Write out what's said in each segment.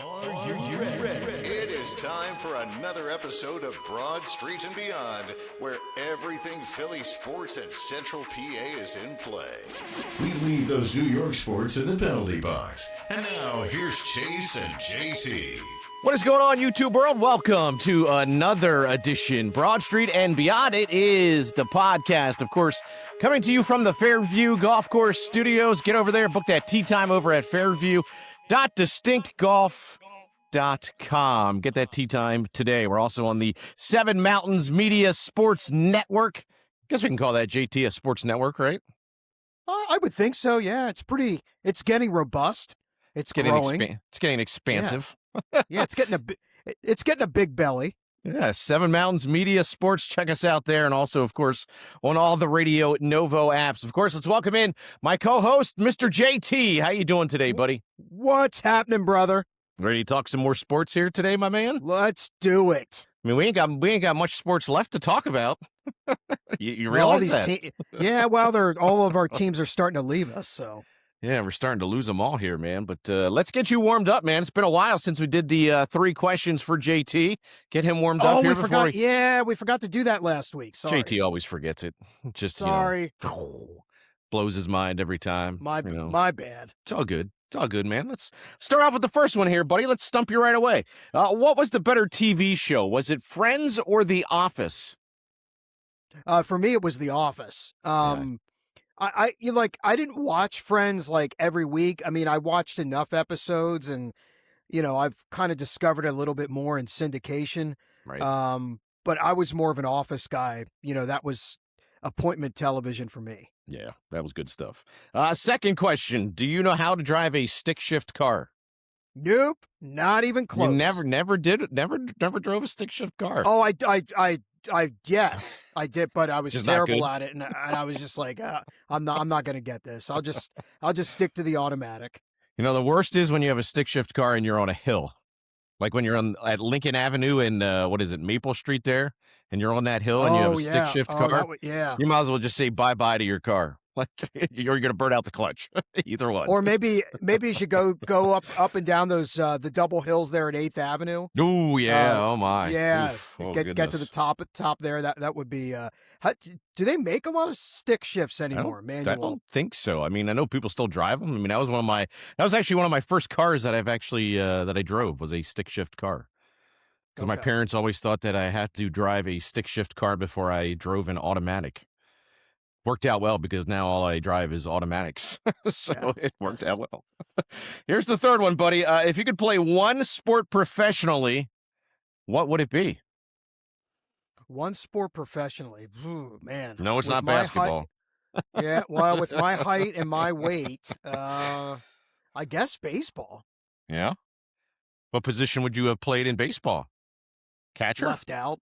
Are you ready? It is time for another episode of Broad Street and Beyond, where everything Philly sports at Central PA is in play. We leave those New York sports in the penalty box. And now, here's Chase and JT. What is going on, YouTube world? Welcome to another edition, Broad Street and Beyond. It is the podcast, of course, coming to you from the Fairview Golf Course Studios. Get over there, book that tee time over at fairview.distinctgolf.com. Get that tee time today. We're also on the Seven Mountains Media Sports Network. Guess we can call that, JT, a sports network, right? I would think so, yeah. It's getting robust. It's growing. It's getting expansive. Yeah, it's getting a big belly. Yeah, Seven Mountains Media Sports. Check us out there. And also, of course, on all the Radio Novo apps. Of course, let's welcome in my co-host, Mr. JT. How you doing today, buddy? What's happening, brother? Ready to talk some more sports here today, my man? Let's do it. I mean, we ain't got much sports left to talk about. you realize that? Yeah, well, all of our teams are starting to leave us, so. Yeah, we're starting to lose them all here, man. But let's get you warmed up, man. It's been a while since we did the 3 questions for JT. Get him warmed up here before we... Yeah, we forgot to do that last week. Sorry. JT always forgets it. Just, sorry. Blows his mind every time. My bad. It's all good. It's all good, man. Let's start off with the first one here, buddy. Let's stump you right away. What was the better TV show? Was it Friends or The Office? For me, it was The Office. I didn't watch Friends like every week. I mean, I watched enough episodes, and I've kind of discovered a little bit more in syndication. Right. But I was more of an Office guy. That was appointment television for me. Yeah, that was good stuff. Second question: do you know how to drive a stick shift car? Nope, not even close. You never did it. Never drove a stick shift car. Oh, yes, I did, but I was Just terrible at it, and I was just like, I'm not going to get this. I'll just stick to the automatic. The worst is when you have a stick shift car and you're on a hill, like when you're at Lincoln Avenue and Maple Street there, and you're on that hill and you have a stick shift car. You might as well just say bye to your car. Like you're going to burn out the clutch. Either one. Or maybe you should go up and down those the double hills there at 8th Avenue. Oh yeah, oh my. Yeah. Oof. Oh, get to the top there. That would be do they make a lot of stick shifts anymore, manual? I don't think so. I mean, I know people still drive them. I mean, that was actually one of my first cars that I've actually that I drove was a stick shift car. Because my parents always thought that I had to drive a stick shift car before I drove an automatic. Worked out well because now all I drive is automatics. So it worked out well. Here's the third one, buddy. If you could play one sport professionally, what would it be? One sport professionally? Ooh, man. No, it's not basketball. Yeah, well, with my height and my weight, I guess baseball. Yeah? What position would you have played in baseball? Catcher? Left out.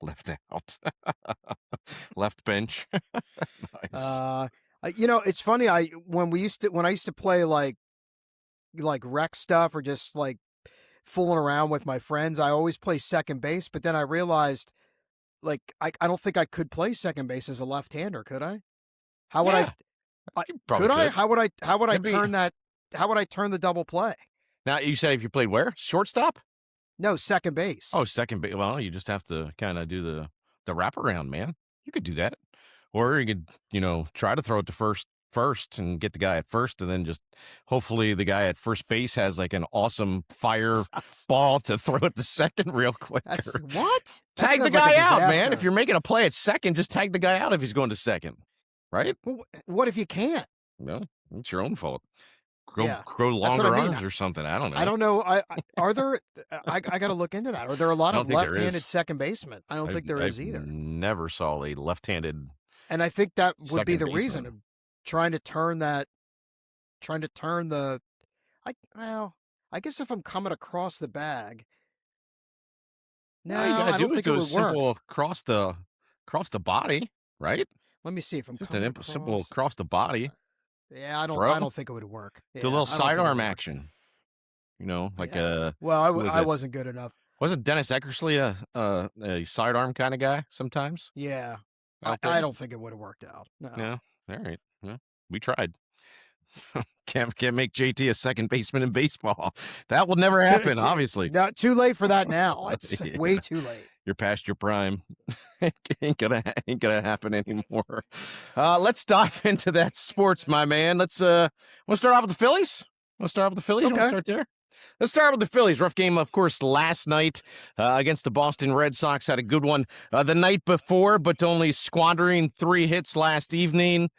Left bench. Nice. It's funny. When I used to play like rec stuff or just like fooling around with my friends, I always play second base. But then I realized, like, I don't think I could play second base as a left-hander. Could I? How would I? Could I? How would I turn that? How would I turn the double play? Now you said if you played where? Shortstop? No, second base. Oh, second base. Well, you just have to kind of do the wraparound, man. You could do that. Or you could, try to throw it to first and get the guy at first, and then just hopefully the guy at first base has like an awesome fire ball to throw it to second real quick. What? Tag the guy out, man. If you're making a play at second, just tag the guy out if he's going to second. Right? Well, what if you can't? No, it's your own fault. Grow longer arms or something. I don't know. I don't know. Are there? I got to look into that. Are there a lot of left-handed second basemen? I don't think there is either. Never saw a left-handed. And I think that would be the reason of trying to turn the. I guess if I'm coming across the bag. No, I don't think it would work. Across the body, right? Let me see if I'm just an simple across the body. Yeah, I don't think it would work. Do a little sidearm action. Well, I wasn't good enough. Wasn't Dennis Eckersley a sidearm kind of guy sometimes? Yeah. I don't think it would have worked out. No. Yeah. All right. Yeah. We tried. Can't make JT a second baseman in baseball. That will never happen, obviously. Not too late for that now. It's Yeah. way too late. You're past your prime. ain't gonna happen anymore. Let's dive into that sports, my man. Let's start off with the Phillies. Want to start with the Phillies? Okay. Want to start there? Let's start with the Phillies. Rough game, of course, last night against the Boston Red Sox. Had a good one the night before, but only squandering 3 hits last evening.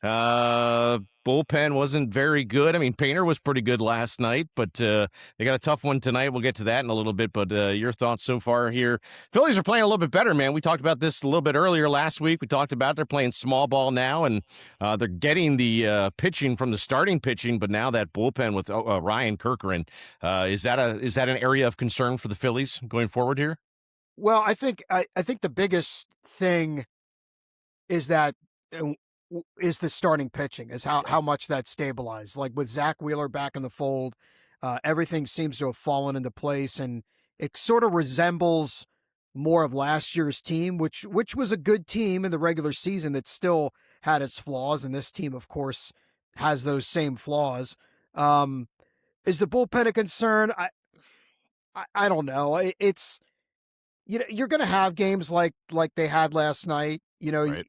Bullpen wasn't very good. I mean, Painter was pretty good last night, but they got a tough one tonight. We'll get to that in a little bit, but your thoughts so far here? Phillies are playing a little bit better, man. We talked about this a little bit earlier last week. We talked about they're playing small ball now, and they're getting the pitching from the starting pitching, but now that bullpen with Ryan Kerkeren, is that an area of concern for the Phillies going forward here? Well, I think the biggest thing is that is the starting pitching, is how much that stabilized. Like with Zach Wheeler back in the fold, everything seems to have fallen into place, and it sort of resembles more of last year's team, which was a good team in the regular season that still had its flaws, and this team, of course, has those same flaws. Is the bullpen a concern? I don't know. It's, you're going to have games like they had last night. Right.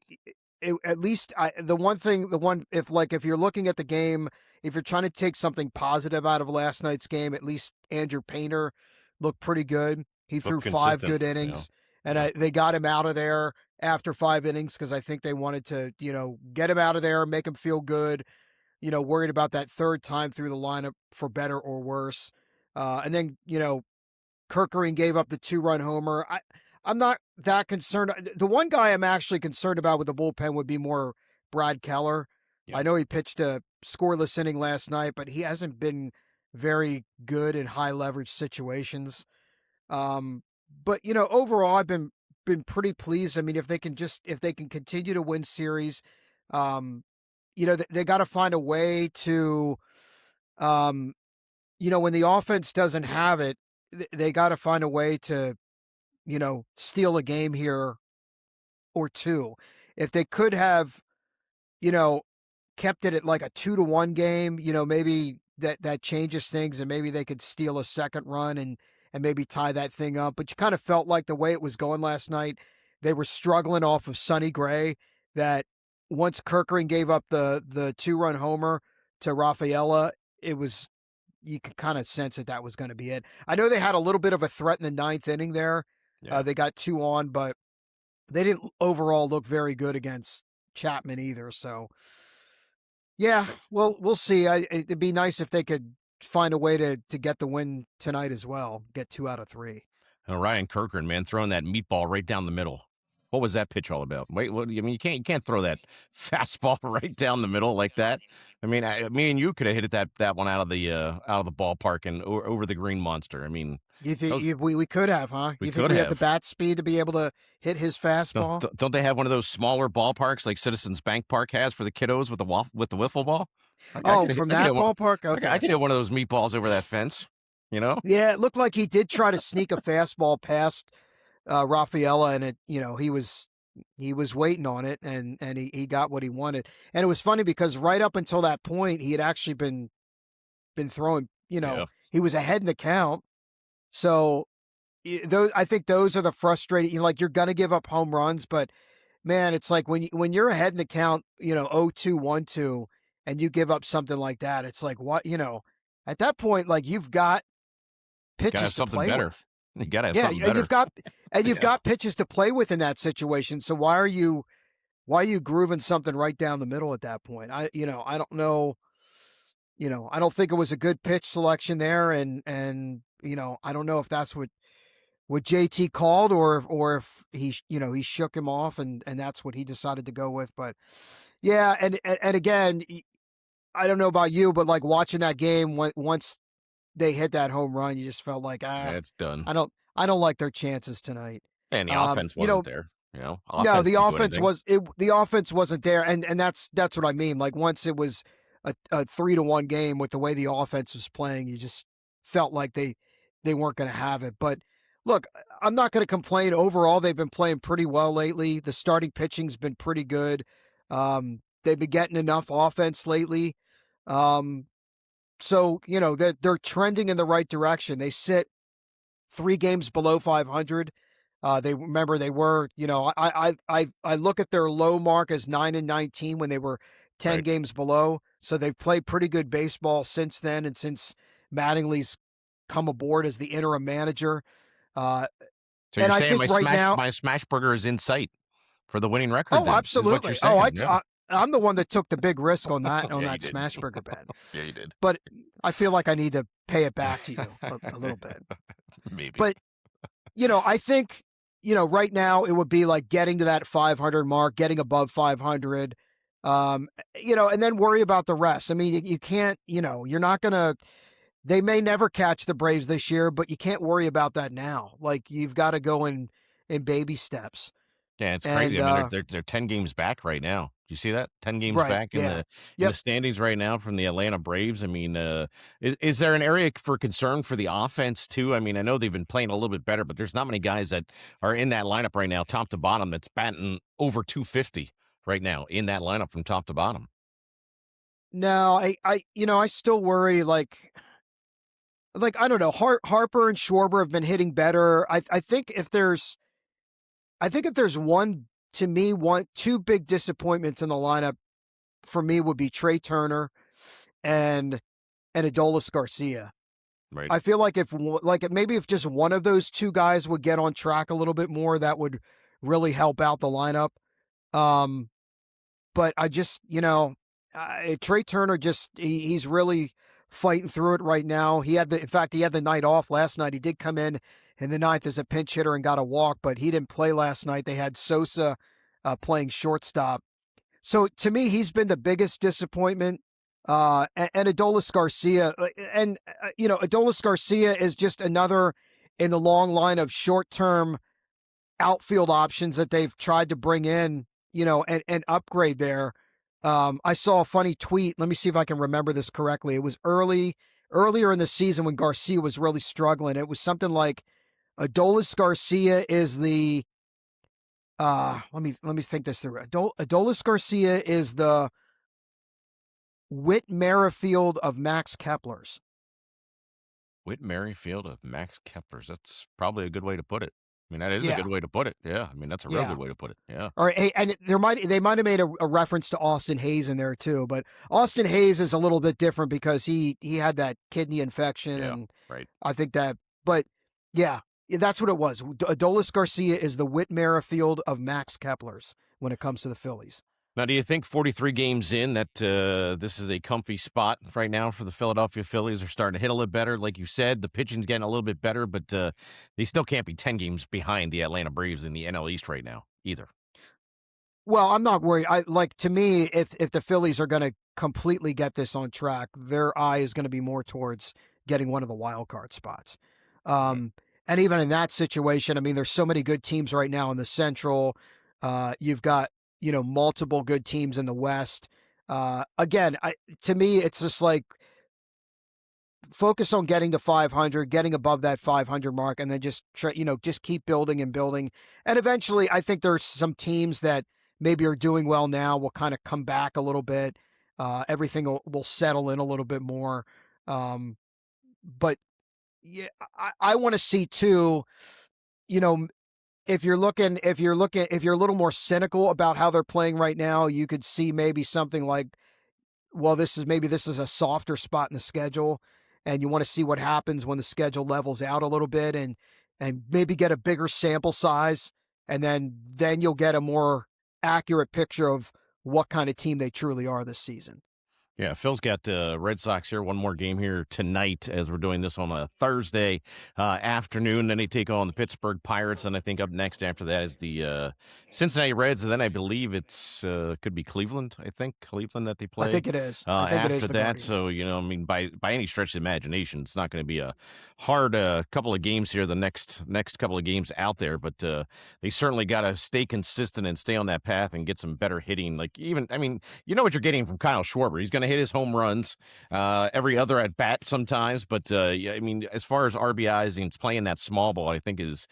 At least if you're looking at the game, if you're trying to take something positive out of last night's game, at least Andrew Painter looked pretty good. He threw 5 good innings, and they got him out of there after 5 innings because I think they wanted to, get him out of there, make him feel good, worried about that third time through the lineup for better or worse. And then, Kerkering gave up the 2-run homer. I'm not that concerned. The one guy I'm actually concerned about with the bullpen would be more Brad Keller. Yeah. I know he pitched a scoreless inning last night, but he hasn't been very good in high leverage situations. But overall, I've been pretty pleased. I mean, if they can continue to win series, they got to find a way to, when the offense doesn't have it, they got to find a way to, steal a game here or two. If they could have, kept it at like a 2-1 game, maybe that changes things, and maybe they could steal a second run and maybe tie that thing up. But you kind of felt like the way it was going last night, they were struggling off of Sonny Gray, that once Kerkering gave up the 2-run homer to Rafaela, you could kind of sense that was going to be it. I know they had a little bit of a threat in the 9th inning there. Yeah. They got 2 on, but they didn't overall look very good against Chapman either. So, yeah, well, we'll see. It'd be nice if they could find a way to get the win tonight as well, get 2 out of 3. Ryan Kerkeren, man, throwing that meatball right down the middle. What was that pitch all about? Wait, what? I mean, you can't throw that fastball right down the middle like that. I mean, me and you could have hit that one out of the ballpark and over the green monster. I mean, you think we could have, huh? You think we have the bat speed to be able to hit his fastball? Don't they have one of those smaller ballparks like Citizens Bank Park has for the kiddos with the wiffle ball? From that ballpark, okay. I could hit one of those meatballs over that fence. Yeah, it looked like he did try to sneak a fastball past Rafaela, and he was waiting on it, and he got what he wanted. And it was funny because right up until that point, he had actually been throwing. He was ahead in the count. So I think those are the frustrating. You're gonna give up home runs, but man, it's like when you're ahead in the count, 0-2, 1-2, and you give up something like that, it's like what at that point, like you've got pitches to play with. You gotta have something better. You've got pitches to play with in that situation. So why are you grooving something right down the middle at that point? I don't know. I don't think it was a good pitch selection there, and I don't know if that's what JT called or if he shook him off and that's what he decided to go with. But yeah, and again, I don't know about you, but like watching that game once they hit that home run, you just felt like it's done. I don't like their chances tonight. And the offense wasn't there. No, the offense wasn't there, and that's what I mean. Like once it was a 3-1 game with the way the offense was playing, you just felt like they weren't going to have it. But look, I'm not going to complain. Overall, they've been playing pretty well lately. The starting pitching's been pretty good. They've been getting enough offense lately. So, they're trending in the right direction. They sit 3 games below 500. They were, I look at their low mark as 9-19 when they were 10 Right. games below. So they've played pretty good baseball since then, and since Mattingly's come aboard as the interim manager. So And you're I saying think right now, my smash burger is in sight for the winning record? oh, Then is what you're absolutely. saying? Yeah. I'm the one that took the big risk on that Yeah, you did. smash burger bet. Yeah, you did. But I feel like I need to pay it back to you a little bit. Maybe. But I think, right now it would be like getting to that 500 mark, getting above 500, and then worry about the rest. I mean, you can't, you're not going to, they may never catch the Braves this year, but you can't worry about that now. Like, you've got to go in baby steps. Yeah, it's And, crazy. I mean, they're 10 games back right now. Do you see that? 10 games right. back in Yeah. the standings right now from the Atlanta Braves. I mean, is there an area for concern for the offense too? I mean, I know they've been playing a little bit better, but there's not many guys that are in that lineup right now, top to bottom, that's batting over 250 right now in that lineup from top to bottom. No, I still worry, like I don't know. Harper and Schwarber have been hitting better. I think if there's two big disappointments in the lineup for me would be Trey Turner and Adolis Garcia. Right. I feel like maybe if just one of those two guys would get on track a little bit more, that would really help out the lineup. But I just, Trey Turner he's really fighting through it right now. He had the night off last night. He did come in the ninth as a pinch hitter and got a walk, but he didn't play last night. They had Sosa playing shortstop. So to me, he's been the biggest disappointment. And Adolis Garcia, Adolis Garcia is just another in the long line of short-term outfield options that they've tried to bring in, and upgrade there. I saw a funny tweet. Let me see if I can remember this correctly. It was earlier in the season when Garcia was really struggling. It was something like Adolis Garcia is the let me think this through. Adolis Garcia is the Whit Merrifield of Max Kepler's. Whit Merrifield of Max Kepler's. That's probably a good way to put it. I mean, that is Yeah. a good way to put it. Yeah. I mean, that's a real Yeah. good way to put it. Yeah. Or and they might have made a reference to Austin Hayes in there too, but Austin Hayes is a little bit different because he had that kidney infection, Yeah, and right. I think that. But yeah, that's what it was. Adolis Garcia is the Whit Merrifield of Max Kepler's when it comes to the Phillies. Now, do you think 43 games in that this is a comfy spot right now for the Philadelphia Phillies? They're starting to hit a little better. Like you said, the pitching's getting a little bit better, but they still can't be 10 games behind the Atlanta Braves in the NL East right now either. Well, I'm not worried. To me, if the Phillies are going to completely get this on track, their eye is going to be more towards getting one of the wild card spots. And even in that situation, I mean, there's so many good teams right now in the Central. You've got, multiple good teams in the West. Again, to me, it's just like focus on getting to 500, getting above that 500 mark, and then just keep building and building. And eventually, I think there's some teams that maybe are doing well now will kind of come back a little bit. Everything will settle in a little bit more. But yeah, I want to see too, if you're a little more cynical about how they're playing right now, you could see maybe something like, well, this is a softer spot in the schedule, and you want to see what happens when the schedule levels out a little bit, and maybe get a bigger sample size, and then you'll get a more accurate picture of what kind of team they truly are this season. Yeah, Phil's got Red Sox here. One more game here tonight as we're doing this on a Thursday afternoon. Then they take on the Pittsburgh Pirates, and I think up next after that is the Cincinnati Reds, and then I believe it's could be Cleveland. I think Cleveland that they play. I think it is. I think after it is the that, Guardians. so I mean, by any stretch of the imagination, it's not going to be a hard couple of games here. The next couple of games out there, but they certainly got to stay consistent and stay on that path and get some better hitting. Like I mean, you know what you're getting from Kyle Schwarber. He's going to to hit his home runs every other at bat sometimes. But yeah, I mean, as far as RBIs and playing that small ball, I think is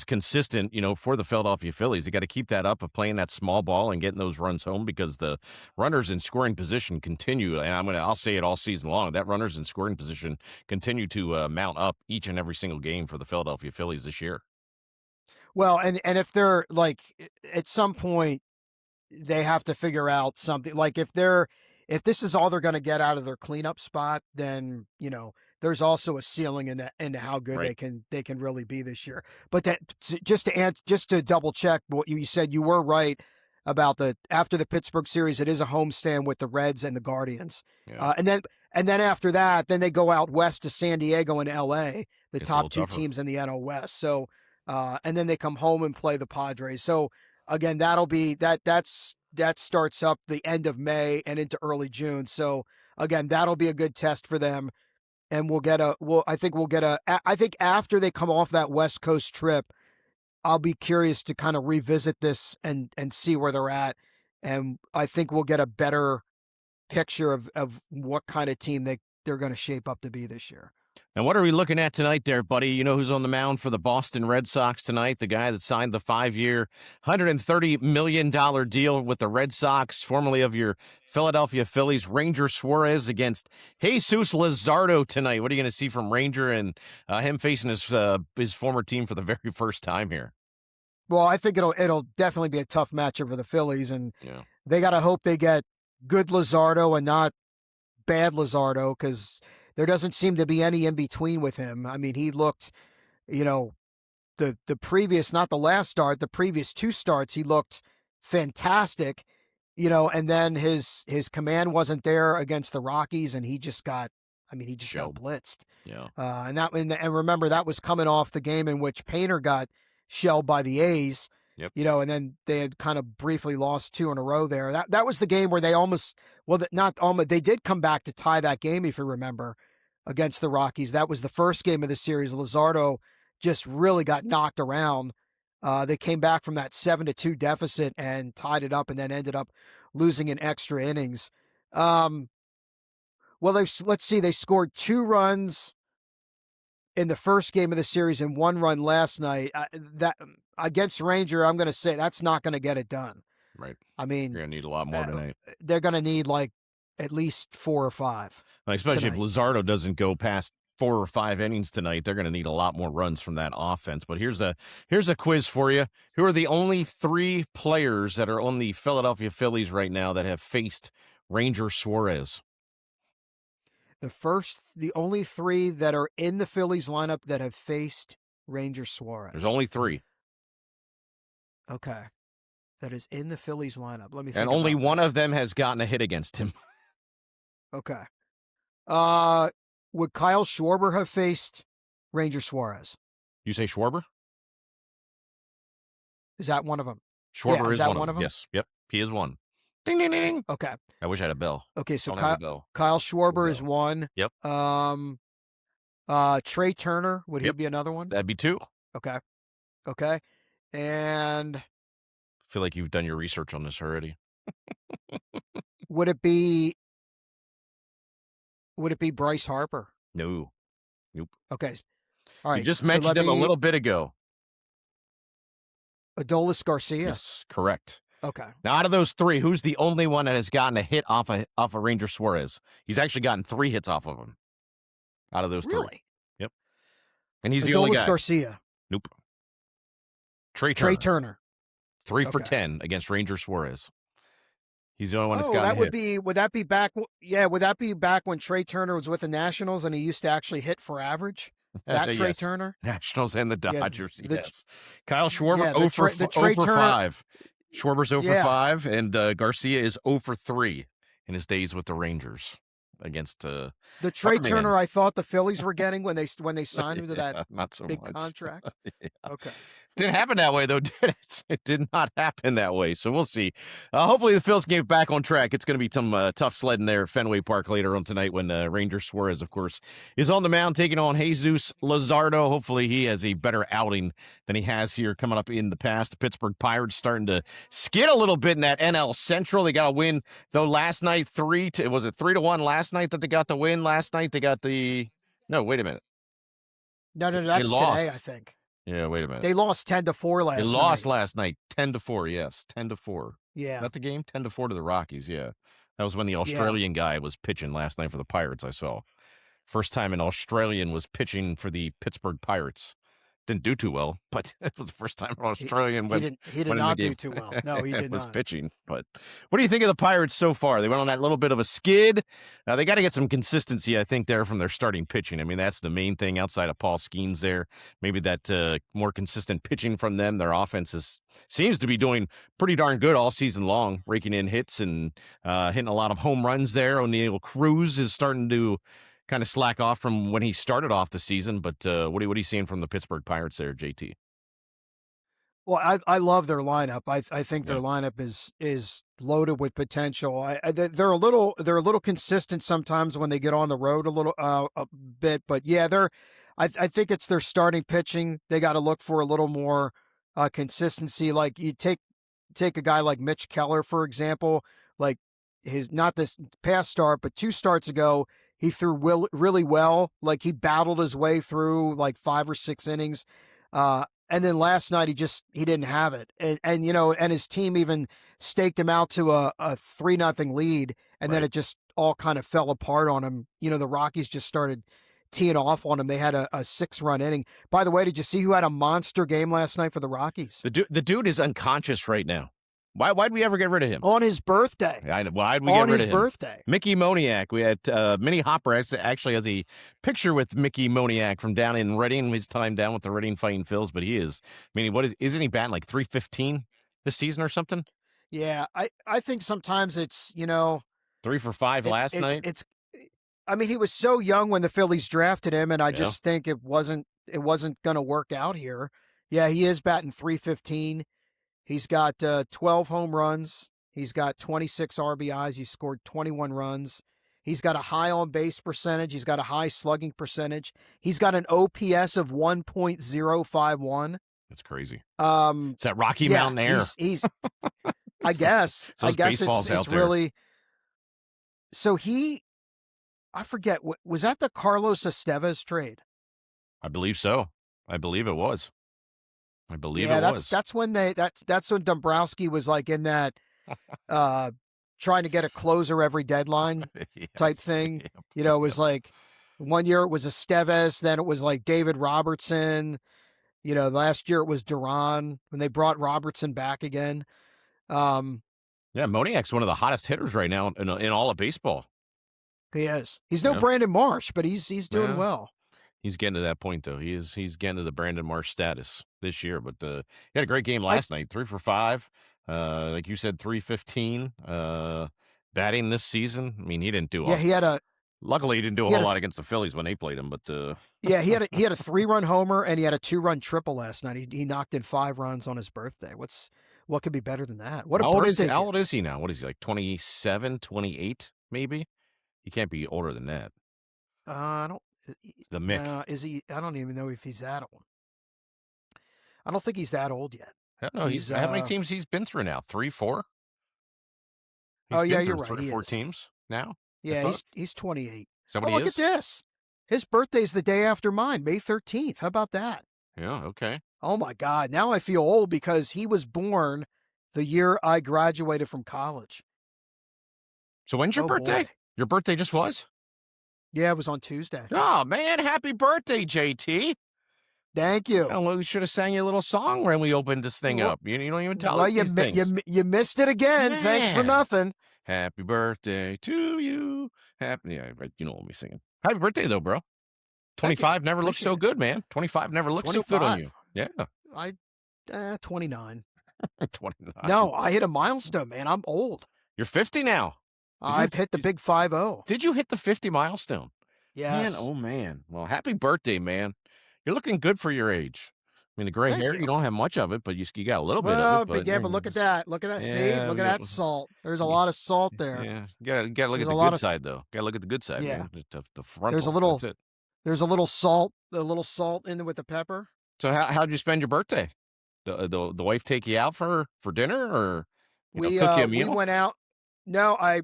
consistent. For the Philadelphia Phillies, you got to keep that up of playing that small ball and getting those runs home, because the runners in scoring position continue. And I'll say it all season long. That runners in scoring position continue to mount up each and every single game for the Philadelphia Phillies this year. Well, and if they're like at some point they have to figure out something, like if this is all they're going to get out of their cleanup spot, then there's also a ceiling into how good Right. they can really be this year. But just to double check what you said, you were right about after the Pittsburgh series, it is a homestand with the Reds and the Guardians. Yeah. And then after that, then they go out west to San Diego and LA, the It's a top little two tougher. teams in the NL West. So and then they come home and play the Padres. So again, that'll be that starts up the end of May and into early June. So again, that'll be a good test for them. And I think after they come off that West Coast trip, I'll be curious to kind of revisit this and see where they're at. And I think we'll get a better picture of what kind of team they're going to shape up to be this year. And what are we looking at tonight there, buddy? You know who's on the mound for the Boston Red Sox tonight? The guy that signed the 5-year, $130 million deal with the Red Sox, formerly of your Philadelphia Phillies, Ranger Suarez against Jesus Luzardo tonight. What are you going to see from Ranger and him facing his former team for the very first time here? Well, I think it'll definitely be a tough matchup for the Phillies, and Yeah. they got to hope they get good Luzardo and not bad Luzardo, because there doesn't seem to be any in between with him. I mean, he looked, the previous, not the last start, the previous two starts, he looked fantastic, and then his command wasn't there against the Rockies, and he just got blitzed. Yeah. And remember, that was coming off the game in which Painter got shelled by the A's. Yep. And then they had kind of briefly lost two in a row there. That was the game where they they did come back to tie that game, if you remember, against the Rockies. That was the first game of the series. Luzardo just really got knocked around. They came back from that 7-2 deficit and tied it up, and then ended up losing in extra innings. Well, let's see, they scored 2 runs in the first game of the series and 1 run last night. That against Ranger, I'm going to say that's not going to get it done. Right. I mean, you're going to need a lot more tonight. They're going to need like at least 4 or 5. Especially tonight. if Luzardo doesn't go past 4 or 5 innings tonight, they're going to need a lot more runs from that offense. But here's a quiz for you. Who are the only 3 players that are on the Philadelphia Phillies right now that have faced Ranger Suarez? The only 3 that are in the Phillies lineup that have faced Ranger Suarez. There's only 3. Okay. That is in the Phillies lineup. Let me think. And only about one this. of them has gotten a hit against him. Okay. Would Kyle Schwarber have faced Ranger Suarez? You say Schwarber? Is that one of them? Schwarber is that one of them? Yes. Yep. He is one. Ding, ding, ding, ding. Okay. I wish I had a bell. Okay, so Don't have a bell. Kyle Schwarber is one. Yep. Trey Turner, would he Yep. be another one? That'd be 2. Okay. And I feel like you've done your research on this already. would it be Bryce Harper? No. Nope. Okay. All right. You just mentioned him a little bit ago. Adolis Garcia. Yes, correct. Okay. Now, out of those 3, who's the only one that has gotten a hit off of Ranger Suarez? He's actually gotten 3 hits off of him. Out of those 3. Really? Yep. And he's the only guy. Adolis Garcia. Nope. Trey Turner. 3 for 10 against Ranger Suarez. He's the only one that's Oh, gotten that a would hit. would that be back? Yeah, would that be back when Trey Turner was with the Nationals and he used to actually hit for average? That Trey Yes. Turner? Nationals and the Dodgers, the- yes. Kyle Schwarber, Yeah, 0 for 5. Schwarber's 0 for Yeah. 5, and Garcia is 0 for 3 in his days with the Rangers against The Trey Superman. Turner I thought the Phillies were getting when they signed him to that not so big much. contract. Yeah. Okay. Didn't happen that way, though, did it? It did not happen that way. So we'll see. Hopefully the Phils can get back on track. It's going to be some tough sledding there at Fenway Park later on tonight when Ranger Suarez, of course, is on the mound taking on Jesus Luzardo. Hopefully he has a better outing than he has here coming up in the past. The Pittsburgh Pirates starting to skid a little bit in that NL Central. They got a win, though, last night. Was it 3-1 last night that they got the win? Last night they got the – no, wait a minute. No, that's today, I think. Yeah, wait a minute. They lost 10-4 last night. They lost last night, 10-4. Yes, 10-4. Yeah. Is that the game? 10-4 to the Rockies. Yeah, that was when the Australian guy was pitching last night for the Pirates. I saw first time an Australian was pitching for the Pittsburgh Pirates. Didn't do too well, but it was the first time an Australian he did not do too well. No, he did was not. pitching. But what do you think of the Pirates so far? They went on that little bit of a skid. They got to get some consistency, I think, there from their starting pitching. I mean, that's the main thing outside of Paul Skeens there. Maybe that more consistent pitching from them. Their offense seems to be doing pretty darn good all season long, raking in hits and hitting a lot of home runs there. O'Neal Cruz is starting to kind of slack off from when he started off the season, but what are you seeing from the Pittsburgh Pirates there, JT? Well, I love their lineup. I think their lineup is loaded with potential. They're a little consistent sometimes when they get on the road a bit, but yeah, I think it's their starting pitching. They got to look for a little more consistency. Like you take a guy like Mitch Keller, for example, like not this past start, but 2 starts ago. He threw really well. Like he battled his way through like 5 or 6 innings. And then last night he didn't have it. And his team even staked him out to a 3-0 lead. And then it just all kind of fell apart on him. The Rockies just started teeing off on him. They had a 6-run inning. By the way, did you see who had a monster game last night for the Rockies? The dude is unconscious right now. Why'd we ever get rid of him? On his birthday. Why'd we get rid of him? On his birthday. Mickey Moniak. We had Minnie Hopper actually has a picture with Mickey Moniak from down in Reading. His time down with the Reading Fighting Phils, but he is. I mean, isn't he batting like .315 this season or something? Yeah, I think sometimes it's, 3 for 5 last night. He was so young when the Phillies drafted him, and I just think it wasn't going to work out here. Yeah, he is batting .315. He's got 12 home runs. He's got 26 RBIs. He scored 21 runs. He's got a high on-base percentage. He's got a high slugging percentage. He's got an OPS of 1.051. That's crazy. It's that Rocky Mountain air. He's I guess. I guess it's really. So I forget. Was that the Carlos Estevez trade? I believe so. I believe it was. It was. That's when Dombrowski was like in that trying to get a closer every deadline type thing. It was like one year it was Estevez, then it was like David Robertson. Last year it was Duran when they brought Robertson back again. Moniak's one of the hottest hitters right now in all of baseball. He is. He's no Brandon Marsh, but he's doing well. He's getting to that point, though. He's getting to the Brandon Marsh status this year. But he had a great game last night, 3 for 5. Like you said, .315. Batting this season, I mean, he didn't do. Luckily, he didn't do a whole lot against the Phillies when they played him. But he had a 3-run homer and he had a 2-run triple last night. He knocked in 5 runs on his birthday. What could be better than that? What a birthday! How old is he now? What is he, like 27, 28, maybe? He can't be older than that. I don't. The Mick. Is he? I don't even know if he's that old. I don't think he's that old yet. I don't know. How many teams he's been through now? 3, 4? You're right. 3 or 4 teams now? Yeah, he's 28. Is that what he is? Look at this. His birthday's the day after mine, May 13th. How about that? Yeah, okay. Oh, my God. Now I feel old because he was born the year I graduated from college. So when's your birthday? Boy. Your birthday just was? Yeah, it was on Tuesday. Oh, man. Happy birthday, JT. Thank you. Well, we should have sang you a little song when we opened this thing up. You don't even tell us these things. You missed it again. Man. Thanks for nothing. Happy birthday to you. You know what we're singing. Happy birthday, though, bro. 25 never looked so good, man. 25 never looked so good on you. Yeah. 29. 29. No, I hit a milestone, man. I'm old. You're 50 now. I've hit the big 50. Did you hit the 50 milestone? Yes. Man, oh, man. Well, happy birthday, man. You're looking good for your age. mean, the gray Thank hair, you. you don't have much of it, but you got a little bit of Well, it. But but look at that. Look at that. See, yeah, look at that salt. There's a yeah, lot of salt there. yeah. You gotta look There's at a the lot good of side, though. Gotta look at the good side, yeah. man. The There's a frontal. That's little it. there's a little salt, in with the pepper. So how'd you spend your birthday? The wife take you out for dinner, or cook you a We meal? went out. No, I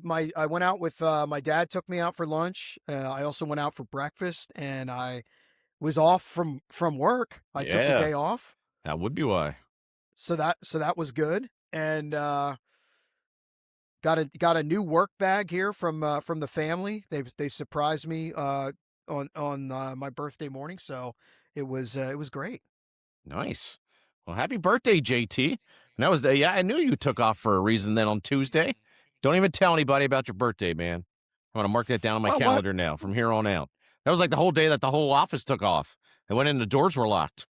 went out with my dad took me out for lunch. I also went out for breakfast, and I was off from work. I took the Yeah, day off, that would be why. so that was good. And got a new work bag here from the family. They surprised me on my birthday morning, so it was great. Nice. Well, happy birthday, JT. And that was yeah. I knew you took off for a reason. Then on Tuesday, don't even tell anybody about your birthday, man. I'm gonna mark that down on my Oh, what? calendar now from here on out. That was like the whole day that the whole office took off. I went in, the doors were locked,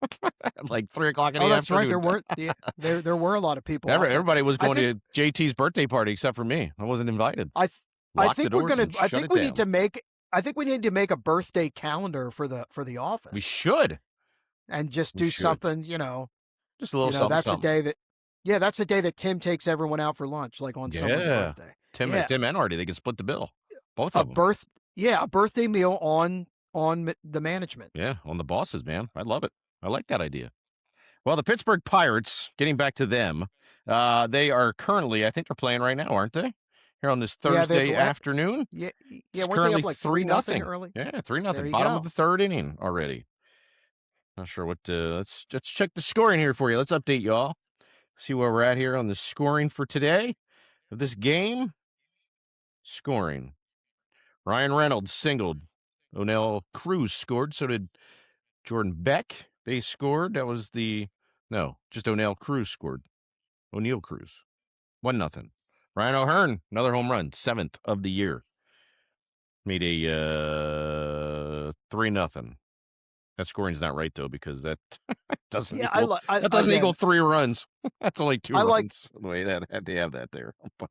at like 3 o'clock in Oh, the that's right. afternoon. There were a lot of people out there. Everybody was I going think to JT's birthday party except for me. I wasn't invited. I th- I Locked the think we're doors gonna. and I shut think it we need down. to make. I think we need to make a birthday calendar for the office. We should. And just We do should. something. Just a little something. That's something. a day that. Yeah, that's the day that Tim takes everyone out for lunch, like on someone's birthday. Tim and Artie, they can split the bill. Both a of them. a birthday meal on the management. Yeah, on the bosses, man. I love it. I like that idea. Well, the Pittsburgh Pirates, getting back to them, they are currently, I think they're playing right now, aren't they? Here on this Thursday afternoon. Yeah, It's weren't currently they up like 3-0 early? Yeah, 3-0. There you Bottom go. of the third inning already. Not sure what. Let's check the scoring here for you. Let's update y'all. See where we're at here on the scoring for today of this game. Scoring. Ryan Reynolds singled. O'Neill Cruz scored. So did Jordan Beck. They scored. That was just O'Neill Cruz scored. O'Neill Cruz. 1-0. Ryan O'Hearn, another home run, 7th of the year. Made a 3-0. That scoring's not right though, because that doesn't equal 3 runs. That's only 2 runs. The way that had to have that there. But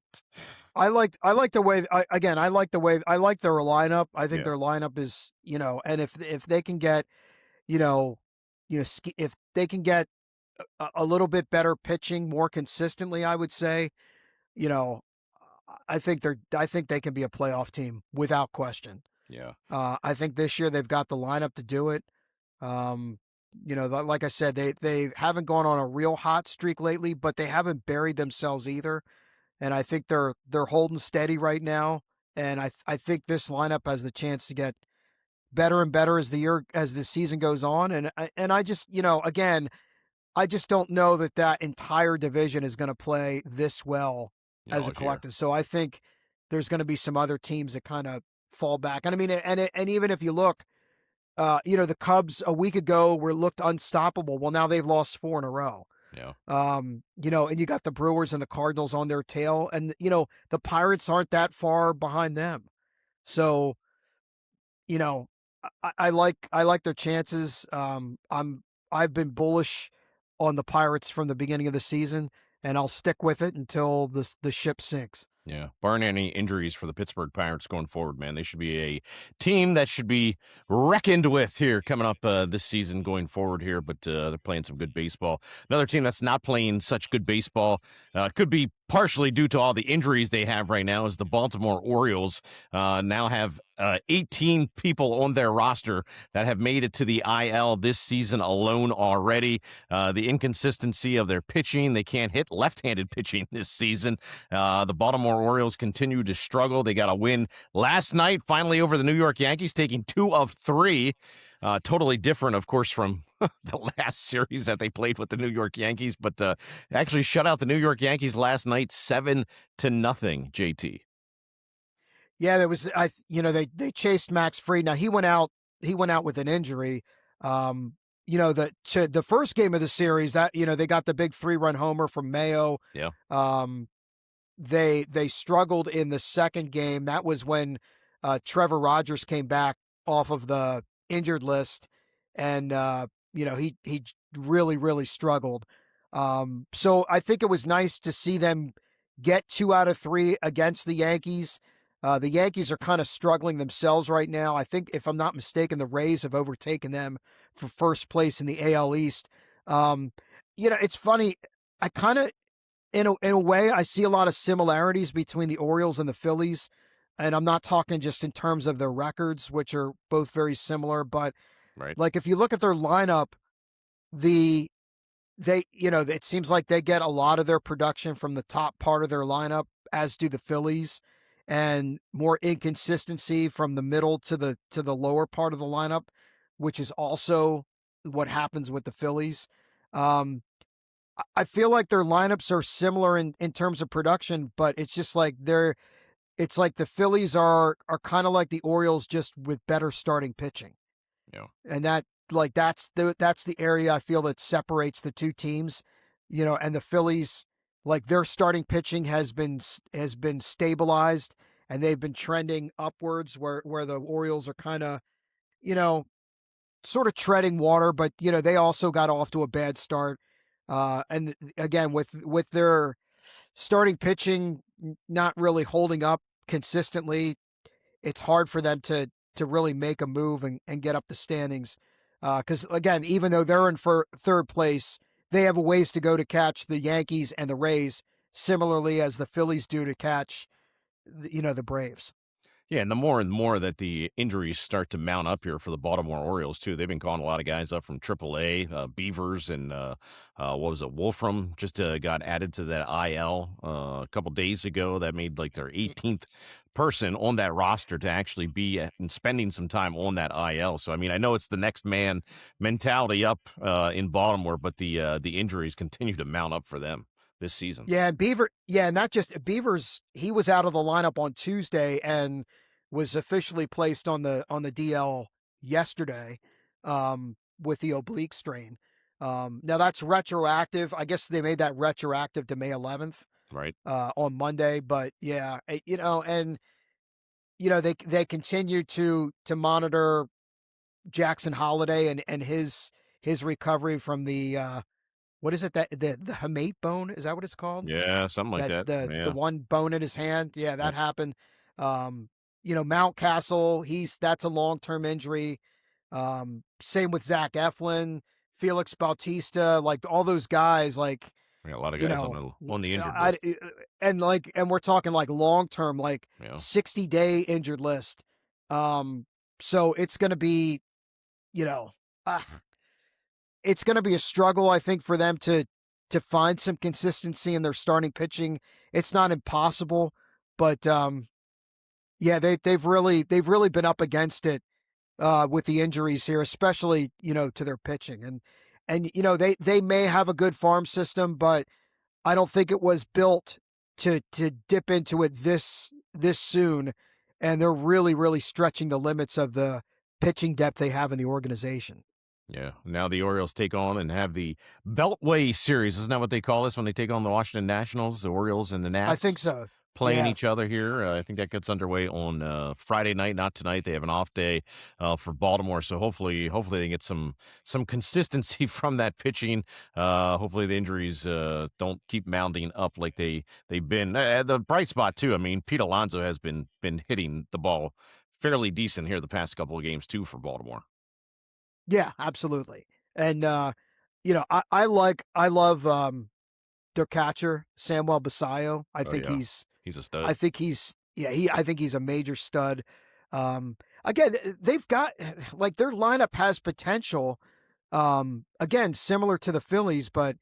I like the way I like their lineup. I think their lineup is, and if they can get, if they can get a little bit better pitching more consistently, I would say, I think they can be a playoff team without question. Yeah. I think this year they've got the lineup to do it. Like I said, they haven't gone on a real hot streak lately, but they haven't buried themselves either. And I think they're holding steady right now. And I think this lineup has the chance to get better and better as the season goes on. And I just, again, I just don't know that entire division is going to play this well as a collective. So I think there's going to be some other teams that kind of fall back. And I mean, and even if you look, the Cubs a week ago were looked unstoppable. Well, now they've lost 4 in a row. Yeah. And you got the Brewers and the Cardinals on their tail, and the Pirates aren't that far behind them. So, I like their chances. I've been bullish on the Pirates from the beginning of the season, and I'll stick with it until the ship sinks. Yeah, barring any injuries for the Pittsburgh Pirates going forward, man, they should be a team that should be reckoned with here coming up this season going forward here, but they're playing some good baseball. Another team that's not playing such good baseball, could be partially due to all the injuries they have right now, is the Baltimore Orioles. Now have 18 people on their roster that have made it to the IL this season alone already. The inconsistency of their pitching, they can't hit left-handed pitching this season. The Baltimore Orioles continue to struggle. They got a win last night, finally over the New York Yankees, taking 2 of 3. Totally different, of course, from the last series that they played with the New York Yankees, but actually shut out the New York Yankees last night 7-0, JT. Yeah, there was they chased Max Fried. Now he went out with an injury. The first game of the series that they got the big 3-run homer from Mayo. Yeah. They struggled in the second game. That was when Trevor Rogers came back off of the injured list, and he really struggled. So I think it was nice to see them get 2 out of 3 against the Yankees. The Yankees are kind of struggling themselves right now. I think, if I'm not mistaken, the Rays have overtaken them for first place in the AL East. Um, it's funny. I kind of, in a way, I see a lot of similarities between the Orioles and the Phillies. And I'm not talking just in terms of their records, which are both very similar, but Right. like if you look at their lineup, the it seems like they get a lot of their production from the top part of their lineup, as do the Phillies, and more inconsistency from the middle to the lower part of the lineup, which is also what happens with the Phillies. Um, I feel like their lineups are similar in terms of production, but it's just like it's like the Phillies are kind of like the Orioles, just with better starting pitching. Yeah. And that's the area I feel that separates the two teams, and the Phillies, like their starting pitching has been stabilized, and they've been trending upwards, where the Orioles are kind of, you know, sort of treading water, but they also got off to a bad start. And again, with their starting pitching not really holding up consistently, it's hard for them to really make a move and get up the standings. Because again, even though they're in for third place, they have a ways to go to catch the Yankees and the Rays, similarly as the Phillies do to catch, the Braves. Yeah, and more that the injuries start to mount up here for the Baltimore Orioles too. They've been calling a lot of guys up from AAA, Beavers, and what was it, Wolfram just got added to that IL a couple days ago. That made like their 18th person on that roster to actually be and spending some time on that IL. So I mean, I know it's the next man mentality up in Baltimore, but the injuries continue to mount up for them this season. Yeah, and not just Beavers. He was out of the lineup on Tuesday and was officially placed on the DL yesterday, with the oblique strain. Now that's retroactive. I guess they made that retroactive to May 11th, Right. on Monday. But yeah, and they continue to monitor Jackson Holiday and his recovery from the what is it, that the hamate bone, is that what it's called? Yeah, something like That that. the Yeah. one bone in his hand. Yeah, Yep. that happened. Um, Mountcastle, that's a long-term injury. Same with Zach Eflin, Felix Bautista, like all those guys, like, We got a lot of you guys know, on the injured I, list. and we're talking like long-term, like Yeah. 60-day injured list. So it's going to be, you know, uh, it's going to be a struggle, I think, for them to find some consistency in their starting pitching. It's not impossible, but yeah, they've really been up against it, with the injuries here, especially to their pitching, and they may have a good farm system, but I don't think it was built to dip into it this soon, and they're really stretching the limits of the pitching depth they have in the organization. Yeah. Now the Orioles take on and have the Beltway series. Isn't that what they call this when they take on the Washington Nationals, the Orioles and the I think Nats so. playing Yeah. each other here? I think that gets underway on Friday night, not tonight. They have an off day for Baltimore, so hopefully they get some consistency from that pitching. Hopefully the injuries don't keep mounting up like they've been. The bright spot too. I mean, Pete Alonso has been hitting the ball fairly decent here the past couple of games too for Baltimore. Yeah, absolutely. And I love their catcher, Samuel Basayo. I Oh think yeah, he's he's a I stud. think he's yeah, I think he's a major stud. Again, they've got, like, their lineup has potential. Again, similar to the Phillies, but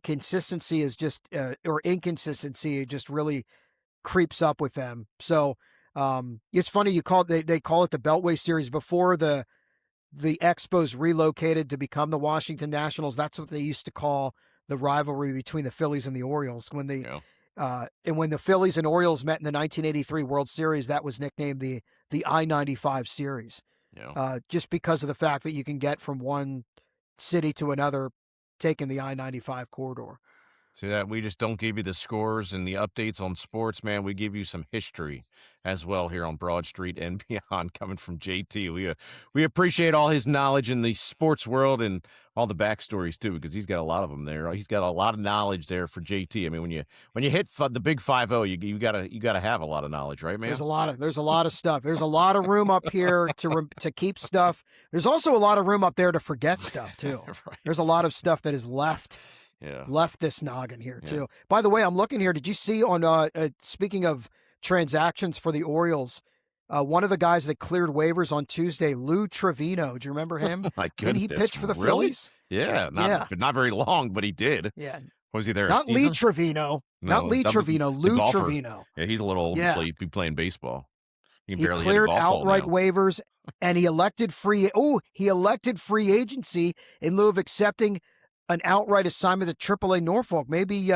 consistency is just, or inconsistency just really creeps up with them. So it's funny, they call it the Beltway series. Before the Expos relocated to become the Washington Nationals, that's what they used to call the rivalry between the Phillies and the Orioles. Yeah, And when the Phillies and Orioles met in the 1983 World Series, that was nicknamed the I-95 series, yeah. just because of the fact that you can get from one city to another taking the I-95 corridor. See that we just don't give you the scores and the updates on sports, man. We give you some history as well here on Broad Street and beyond, coming from JT. We appreciate all his knowledge in the sports world and all the backstories too, because he's got a lot of them there. He's got a lot of knowledge there for JT. I mean, when you hit the big 5-0, you gotta have a lot of knowledge, right, man? There's a lot of stuff. There's a lot of room up here to keep stuff. There's also a lot of room up there to forget stuff too. Right. There's a lot of stuff that is left. Yeah. Left this noggin here too. By the way, I'm looking here. Did you see on speaking of transactions for the Orioles, one of the guys that cleared waivers on Tuesday, Lou Trevino. Do you remember him? My goodness. Didn't he pitch for the really? Phillies? Yeah, not very long, but he did. Yeah. Was he there? Not Lee Trevino. Not Lee Trevino. Lou Trevino. Yeah, he's a little old to be playing baseball. He barely cleared hit a golf outright ball now. waivers, and he elected free agency in lieu of accepting an outright assignment to AAA Norfolk. Maybe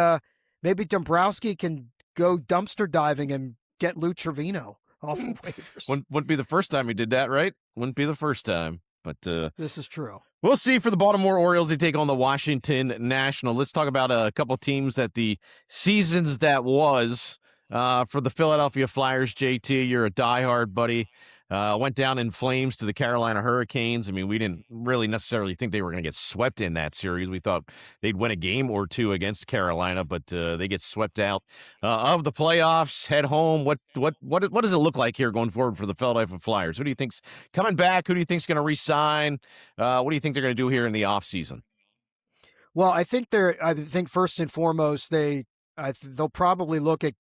Dombrowski can go dumpster diving and get Lou Trevino off of waivers. Wouldn't be the first time he did that, right? Wouldn't be the first time. But this is true. We'll see for the Baltimore Orioles. They take on the Washington National. Let's talk about a couple teams that the seasons that was for the Philadelphia Flyers. JT, you're a diehard, buddy. Went down in flames to the Carolina Hurricanes. I mean, we didn't really necessarily think they were going to get swept in that series. We thought they'd win a game or two against Carolina, but they get swept out of the playoffs, head home. What does it look like here going forward for the Philadelphia Flyers? Who do you think's coming back? Who do you think's going to re-sign? What do you think they're going to do here in the offseason? Well, I think first and foremost, they'll probably look at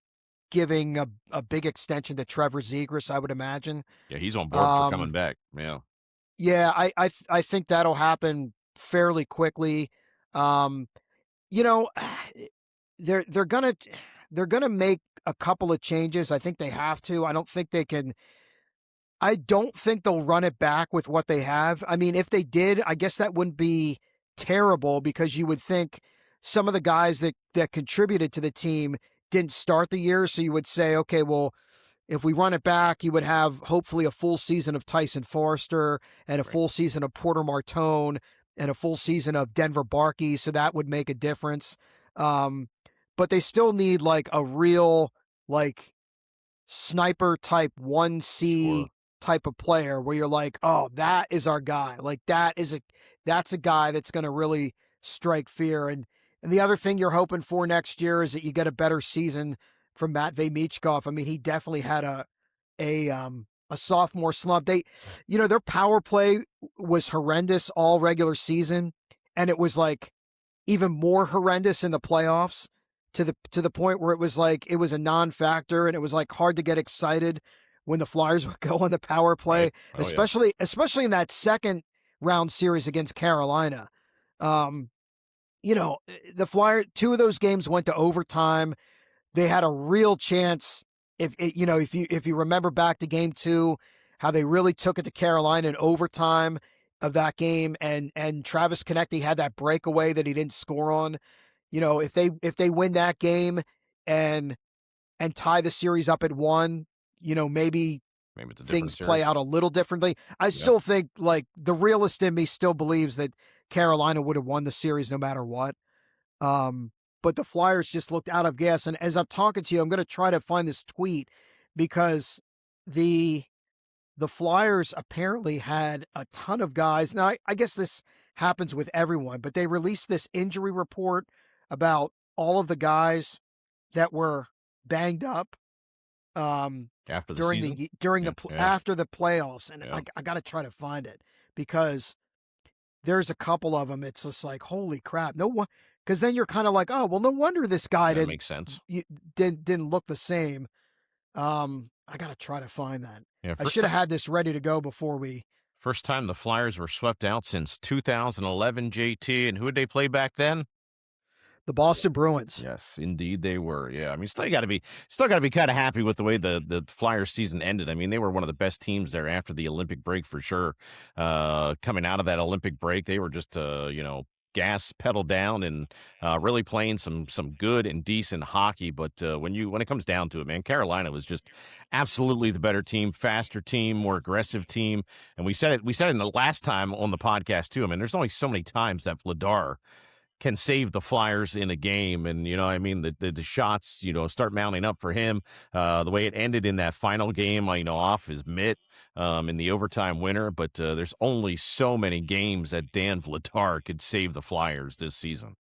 giving a big extension to Trevor Zegras, I would imagine. Yeah, he's on board for coming back. Yeah. Yeah, I think that'll happen fairly quickly. They're gonna make a couple of changes. I think they have to. I don't think they'll run it back with what they have. I mean, if they did, I guess that wouldn't be terrible, because you would think some of the guys that contributed to the team didn't start the year. So you would say, okay, well, if we run it back, you would have hopefully a full season of Tyson Forster and a full season of Porter Martone and a full season of Denver Barkey. So that would make a difference. But they still need like a real, like, sniper type 1C type of player where you're like, oh, that is our guy. Like that's a guy that's going to really strike fear. And the other thing you're hoping for next year is that you get a better season from Matvei Michkov. I mean, he definitely had a sophomore slump. Their power play was horrendous all regular season, and it was like even more horrendous in the playoffs to the point where it was like it was a non-factor, and it was like hard to get excited when the Flyers would go on the power play, right. especially in that second round series against Carolina. The Flyers, 2 of those games went to overtime. They had a real chance. If you remember back to game 2, how they really took it to Carolina in overtime of that game, and Travis Konecny had that breakaway that he didn't score on. If they win that game and tie the series up at 1, maybe things play out a little differently. I still think, like, the realist in me still believes that Carolina would have won the series no matter what. But the Flyers just looked out of gas. And as I'm talking to you, I'm going to try to find this tweet, because the Flyers apparently had a ton of guys. Now, I guess this happens with everyone, but they released this injury report about all of the guys that were banged up after the after the playoffs. And I got to try to find it, because there's a couple of them. It's just like, holy crap. No one, because then you're kind of like, oh, well, no wonder this guy didn't make sense. Didn't look the same. I got to try to find that. Yeah, I should have had this ready to go before we. First time the Flyers were swept out since 2011, JT. And who did they play back then? The Boston Bruins. Yes, indeed they were. Yeah, I mean, still got to be kind of happy with the way the Flyers season ended. I mean, they were one of the best teams there after the Olympic break for sure. Coming out of that Olympic break, they were just gas pedal down and really playing some good and decent hockey. But when it comes down to it, man, Carolina was just absolutely the better team, faster team, more aggressive team. And we said it in the last time on the podcast too. I mean, there's only so many times that Vladar can save the Flyers in a game. And, I mean, the shots, start mounting up for him. The way it ended in that final game, off his mitt in the overtime winner. But there's only so many games that Dan Vladar could save the Flyers this season.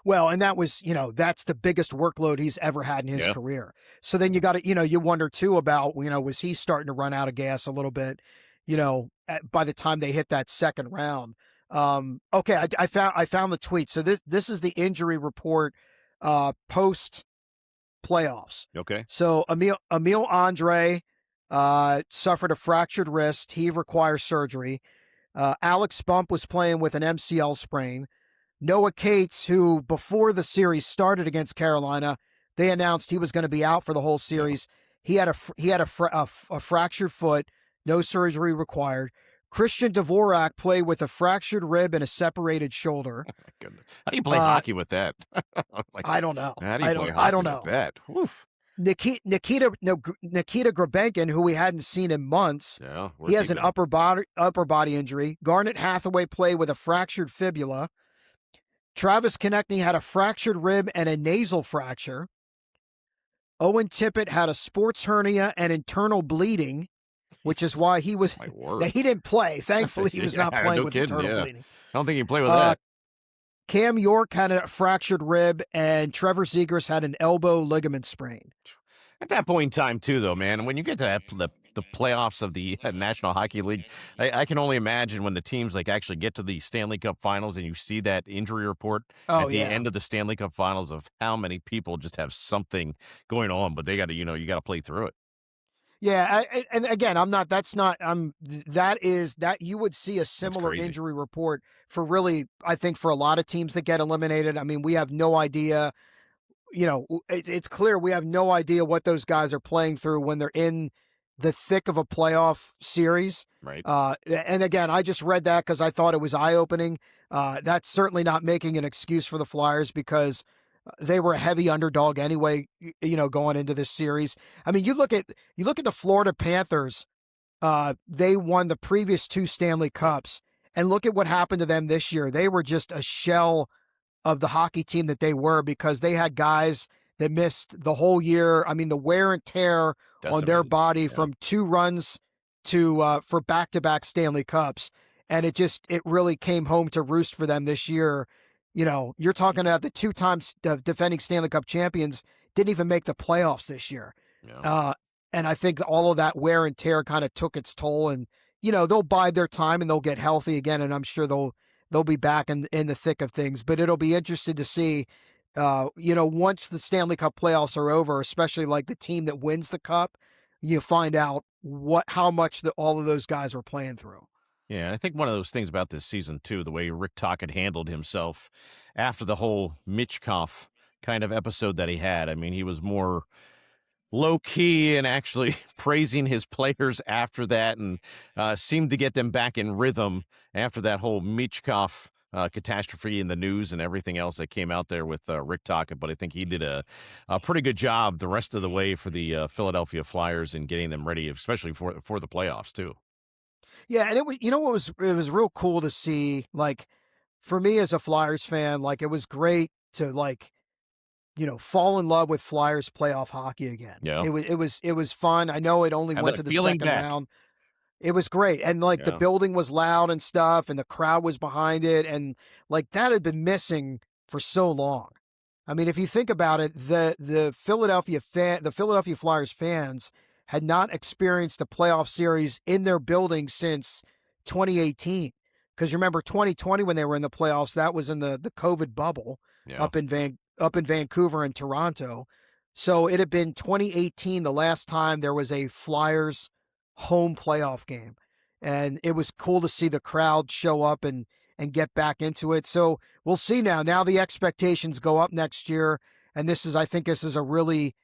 Well, and that was, that's the biggest workload he's ever had in his career. So then you got to, you wonder too about, was he starting to run out of gas a little bit, by the time they hit that second round. Okay, I found the tweet. So this is the injury report post playoffs. Okay. So Emil Andre suffered a fractured wrist. He requires surgery. Alex Bump was playing with an MCL sprain. Noah Cates, who before the series started against Carolina, they announced he was going to be out for the whole series. Yeah. He had a fractured foot, no surgery required. Christian Dvorak played with a fractured rib and a separated shoulder. Oh my goodness. How do you play hockey with that? I don't know. How do you play hockey with that? Oof. Nikita Grabenkin, who we hadn't seen in months, he has an upper body injury. Garnet Hathaway played with a fractured fibula. Travis Konechny had a fractured rib and a nasal fracture. Owen Tippett had a sports hernia and internal bleeding, which is why he didn't play. Thankfully, he was not playing with internal bleeding. I don't think he can play with that. Cam York had a fractured rib, and Trevor Zegras had an elbow ligament sprain. At that point in time, too, though, man, when you get to the playoffs of the National Hockey League, I can only imagine when the teams actually get to the Stanley Cup Finals and you see that injury report at the end of the Stanley Cup Finals of how many people just have something going on, but they got to, you got to play through it. Yeah, and again, that you would see a similar injury report for really, I think, for a lot of teams that get eliminated. I mean, we have no idea. It's clear we have no idea what those guys are playing through when they're in the thick of a playoff series. Right. And again, I just read that because I thought it was eye-opening. That's certainly not making an excuse for the Flyers because they were a heavy underdog anyway, going into this series. I mean, you look at the Florida Panthers. They won the previous 2 Stanley Cups, and look at what happened to them this year. They were just a shell of the hockey team that they were because they had guys that missed the whole year. I mean, the wear and tear on their body from 2 runs to for back-to-back Stanley Cups, and it really came home to roost for them this year. You're talking about the 2 times defending Stanley Cup champions didn't even make the playoffs this year. Yeah. And I think all of that wear and tear kind of took its toll, and they'll bide their time and they'll get healthy again, and I'm sure they'll be back in the thick of things. But it'll be interesting to see, once the Stanley Cup playoffs are over, especially like the team that wins the cup, you find out how much all of those guys were playing through. Yeah, I think one of those things about this season, too, the way Rick Tocchet handled himself after the whole Michkov kind of episode that he had. I mean, he was more low-key and actually praising his players after that and seemed to get them back in rhythm after that whole Michkov catastrophe in the news and everything else that came out there with Rick Tocchet. But I think he did a pretty good job the rest of the way for the Philadelphia Flyers in getting them ready, especially for the playoffs, too. Yeah, and it was real cool to see, for me as a Flyers fan, it was great to fall in love with Flyers playoff hockey again. Yeah. It was fun. I know it only went to the second round. It was great. And the building was loud and stuff and the crowd was behind it. And that had been missing for so long. I mean, if you think about it, the Philadelphia Flyers fans had not experienced a playoff series in their building since 2018. Because remember 2020 when they were in the playoffs, that was in the COVID bubble up in Vancouver and Toronto. So it had been 2018 the last time there was a Flyers home playoff game. And it was cool to see the crowd show up and get back into it. So we'll see now. Now the expectations go up next year. And I think this is a really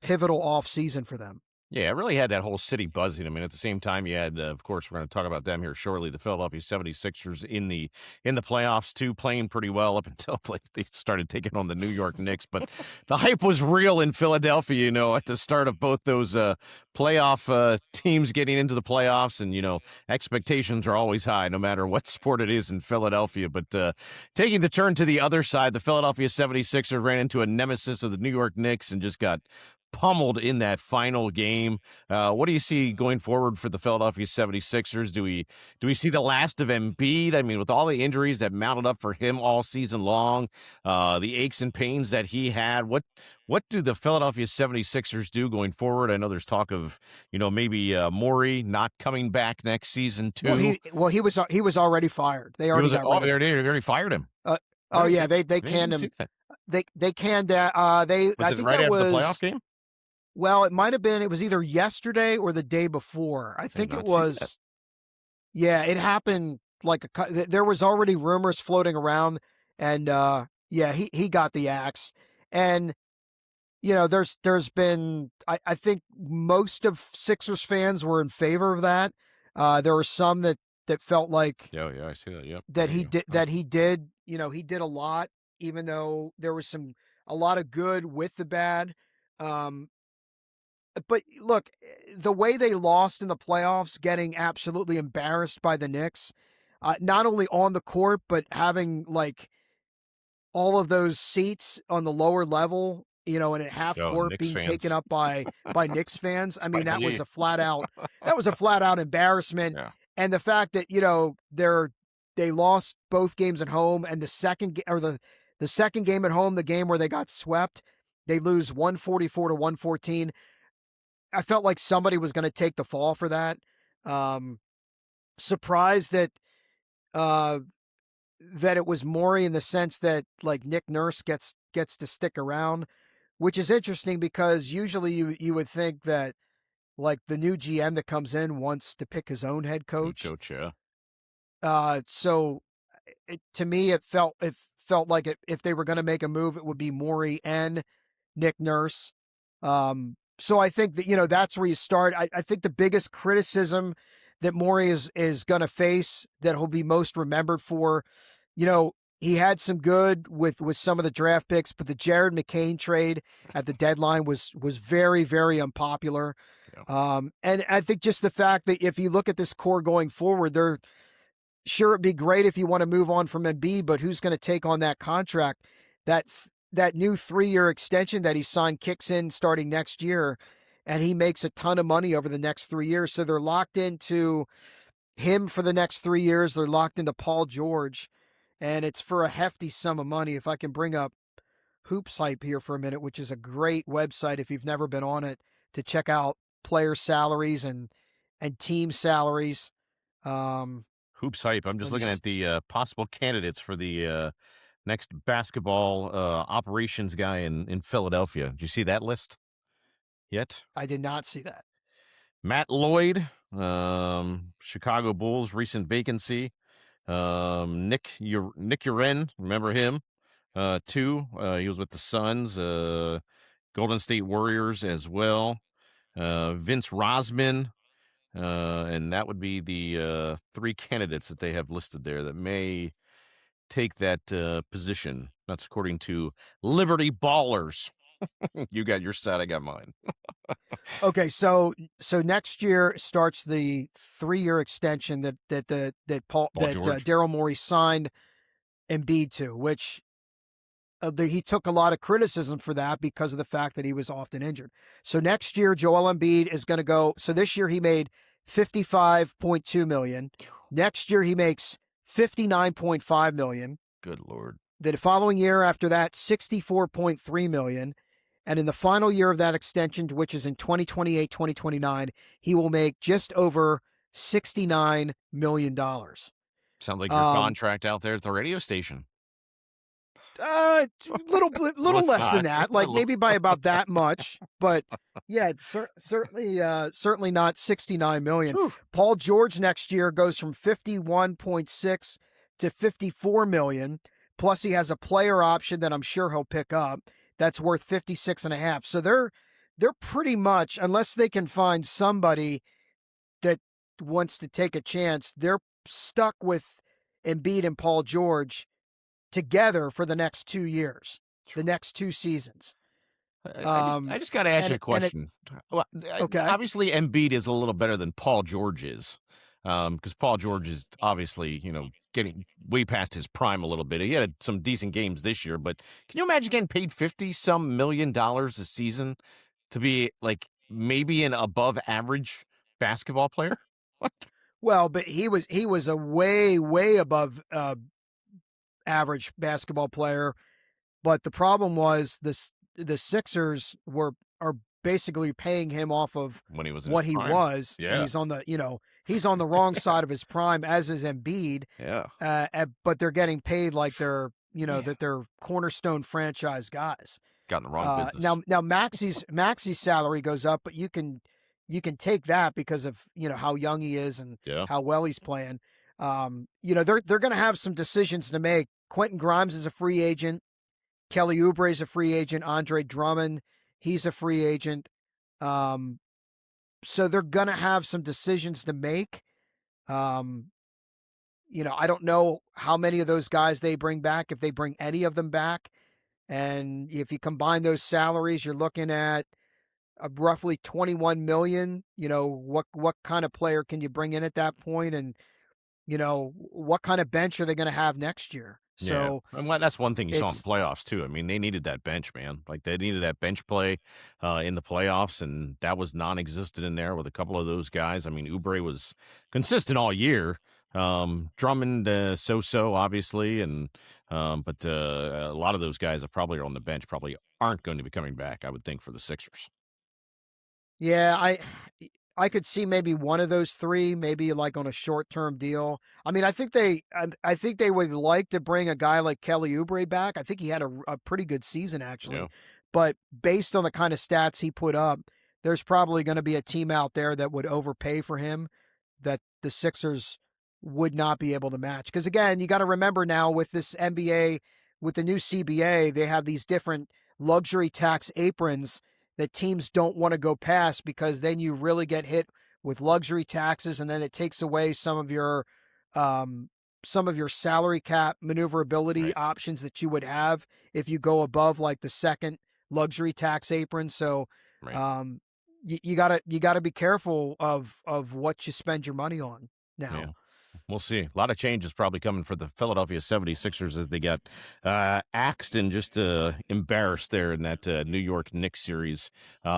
pivotal off season for them. Yeah, it really had that whole city buzzing. I mean, at the same time, you had, of course, we're going to talk about them here shortly. The Philadelphia 76ers in the playoffs too, playing pretty well up until like they started taking on the New York Knicks. But the hype was real in Philadelphia, at the start of both those playoff teams getting into the playoffs, and expectations are always high, no matter what sport it is in Philadelphia. But taking the turn to the other side, the Philadelphia 76ers ran into a nemesis of the New York Knicks and just got pummeled in that final game. What do you see going forward for the Philadelphia 76ers? Do we see the last of Embiid? I mean, with all the injuries that mounted up for him all season long, the aches and pains that he had, what do the Philadelphia 76ers do going forward? I know there's talk of, maybe Morey not coming back next season too. He was already fired. They already got rid of him. They already fired him. They canned him. They canned that. I think right that after was the playoff game. Well, it might have been. It was either yesterday or the day before. I think it was. Yeah, it happened there was already rumors floating around, and he got the axe, and there's been. I think most of Sixers fans were in favor of that. There were some that felt like. Yeah, I see that. Yep. That he did. He did a lot, even though there was a lot of good with the bad. But look, the way they lost in the playoffs, getting absolutely embarrassed by the Knicks, not only on the court, but having all of those seats on the lower level, and at half court Knicks being fans. taken up by Knicks fans. I mean, that was a flat out embarrassment. Yeah. And the fact that, they lost both games at home, and the second game at home, the game where they got swept, they lose 144 to 114. I felt like somebody was going to take the fall for that. Surprised that it was Morey, in the sense that Nick Nurse gets to stick around, which is interesting because usually you would think that the new GM that comes in wants to pick his own head coach. So to me, it felt like if they were going to make a move, it would be Morey and Nick Nurse. So I think that, that's where you start. I think the biggest criticism that Morey is going to face, that he'll be most remembered for, he had some good with some of the draft picks, but the Jared McCain trade at the deadline was very, very unpopular. Yeah. And I think just the fact that if you look at this core going forward, sure, it'd be great if you want to move on from Embiid, but who's going to take on that contract? That new 3-year extension that he signed kicks in starting next year, and he makes a ton of money over the next 3 years. So they're locked into him for the next 3 years. They're locked into Paul George, and it's for a hefty sum of money. If I can bring up Hoops Hype here for a minute, which is a great website if you've never been on it, to check out player salaries and team salaries. Hoops Hype. I'm just looking at the possible candidates for the next basketball operations guy in Philadelphia. Did you see that list yet? I did not see that. Matt Lloyd, Chicago Bulls, recent vacancy. Nick Uren, remember him? He was with the Suns, Golden State Warriors as well. Vince Rosman, and that would be the 3 candidates that they have listed there that may take that position. That's according to Liberty Ballers. You got your side, I got mine. Okay, so next year starts the 3-year extension that Daryl Morey signed Embiid to, which he took a lot of criticism for that because of the fact that he was often injured. So next year, Joel Embiid is going to go. So this year he made $55.2 million. Next year he makes $59.5 million. Good Lord. The following year after that, $64.3 million. And in the final year of that extension, which is in 2028, 2029, he will make just over $69 million. Sounds like your contract out there at the radio station. Little less than that, maybe by about that much, but yeah, certainly not 69 million. Whew. Paul George next year goes from 51.6 to 54 million. Plus he has a player option that I'm sure he'll pick up. That's worth 56.5. So they're pretty much, unless they can find somebody that wants to take a chance, they're stuck with Embiid and Paul George together for the next 2 years, the next 2 seasons. I just got to ask you a And question. Well, okay. obviously, Embiid is a little better than Paul George is, because Paul George is obviously, getting way past his prime a little bit. He had some decent games this year, but can you imagine getting paid $50-some million a season to be like maybe an above average basketball player? What? Well, but he was a way above average basketball player. But the problem was the Sixers are basically paying him off of When he was in what his he prime. was, Yeah. and he's on the wrong side of his prime, as is Embiid. Yeah. But they're getting paid like they're Yeah. that they're cornerstone franchise guys. Got in the wrong business. Now Maxi's salary goes up, but you can take that because of how young he is and Yeah. how well he's playing. They're going to have some decisions to make. Quentin Grimes is a free agent. Kelly Oubre is a free agent. Andre Drummond, he's a free agent. So they're going to have some decisions to make. I don't know how many of those guys they bring back, if they bring any of them back. And if you combine those salaries, you're looking at roughly 21 million. What kind of player can you bring in at that point? And, what kind of bench are they going to have next year? So and that's one thing you saw in the playoffs too. I mean, they needed that bench, man. Like they needed that bench play in the playoffs, and that was non-existent in there with a couple of those guys. I mean, Oubre was consistent all year. Drummond, so obviously, and but a lot of those guys that probably are on the bench probably aren't going to be coming back, I would think, for the Sixers. Yeah, I could see maybe one of those three, maybe like on a short-term deal. I mean, I think they would like to bring a guy like Kelly Oubre back. I think he had a pretty good season, actually. Yeah. But based on the kind of stats he put up, there's probably going to be a team out there that would overpay for him that the Sixers would not be able to match. Because, again, you got to remember now with this NBA, with the new CBA, they have these different luxury tax aprons that teams don't want to go past, because then you really get hit with luxury taxes, and then it takes away some of your salary cap maneuverability options that you would have if you go above like the second luxury tax apron. So you gotta be careful of what you spend your money on now. Yeah. We'll see. A lot of changes probably coming for the Philadelphia 76ers as they got axed and just embarrassed there in that New York Knicks series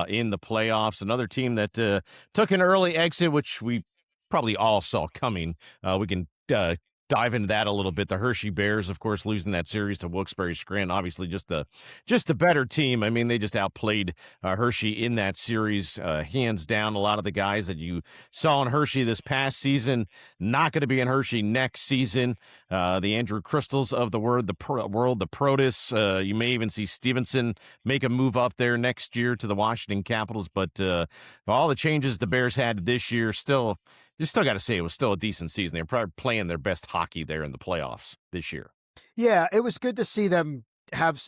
in the playoffs. Another team that took an early exit, which we probably all saw coming. We can dive into that a little bit. The Hershey Bears, of course, losing that series to Wilkes-Barre Scranton. Obviously, just a better team. I mean, they just outplayed Hershey in that series, hands down. A lot of the guys that you saw in Hershey this past season, not going to be in Hershey next season. The Andrew Crystals of the world, the Protus. You may even see Stevenson make a move up there next year to the Washington Capitals. But all the changes the Bears had this year, you still got to say it was still a decent season. They're probably playing their best hockey there in the playoffs this year. Yeah, it was good to see them have,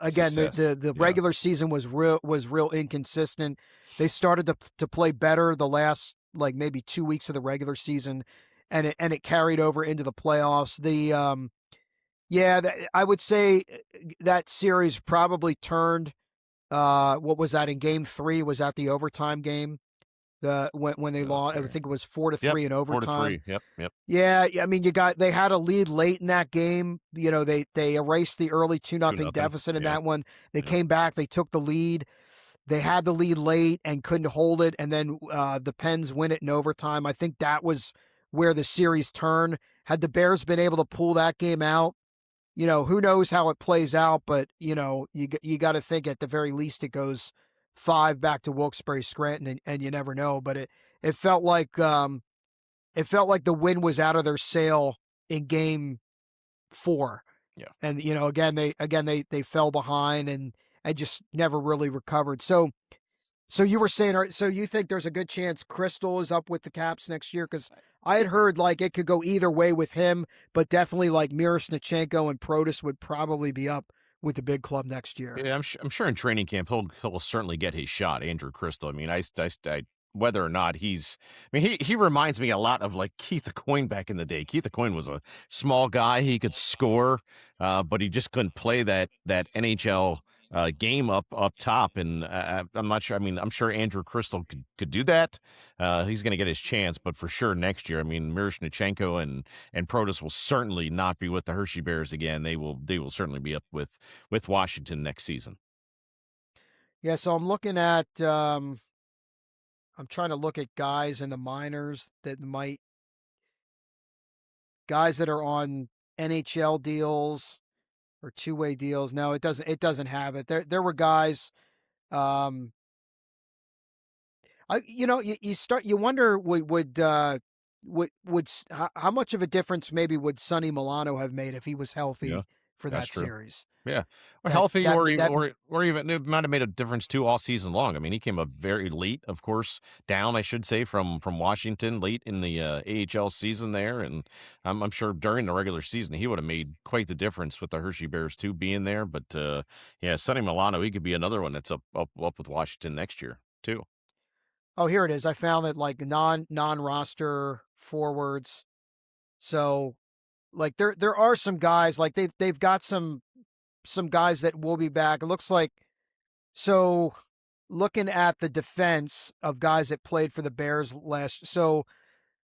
again, Success. the regular season was real inconsistent. They started to play better the last like maybe 2 weeks of the regular season, and it carried over into the playoffs. I would say that series probably turned. What was that in Game 3? Was that the overtime game? When they lost, I think it was 4-3 in overtime. 4-3. Yep. Yeah, I mean, they had a lead late in that game. They erased the early 2-0 deficit in that one. They came back, they took the lead. They had the lead late and couldn't hold it, and then the Pens win it in overtime. I think that was where the series turned. Had the Bears been able to pull that game out, who knows how it plays out, but you got to think at the very least it goes 5 back to Wilkes-Barre Scranton, and you never know. But it felt like the wind was out of their sail in Game 4. Yeah, and again they fell behind and just never really recovered. So you were saying, so you think there's a good chance Crystal is up with the Caps next year? Because I had heard like it could go either way with him, but definitely like Miroshnichenko and Protus would probably be up with the big club next year. Yeah, I'm sure in training camp he'll certainly get his shot, Andrew Crystal. I mean, whether or not I mean, he reminds me a lot of like Keith Coyne back in the day. Keith Coyne was a small guy; he could score, but he just couldn't play that NHL game up top. And I'm not sure. I mean, I'm sure Andrew Crystal could do that. He's going to get his chance, but for sure next year. I mean, Miroshnichenko and Protas will certainly not be with the Hershey Bears again. They will certainly be up with Washington next season. Yeah, so I'm looking at I'm trying to look at guys in the minors guys that are on NHL deals or two-way deals. No, it doesn't have it. There were guys you wonder how much of a difference maybe would Sonny Milano have made if he was Yeah, healthy for that's that true. series? Yeah, or That healthy, that or even it might have made a difference too all season long. I mean, he came up very late, of course, down I should say from Washington late in the AHL season there, and I'm sure during the regular season he would have made quite the difference with the Hershey Bears too being there. But yeah, Sonny Milano, he could be another one that's up with Washington next year too. Oh, here it is. I found that like non-roster forwards. So like there are some guys like they've got some guys that will be back. It looks like so looking at the defense of guys that played for the Bears last. So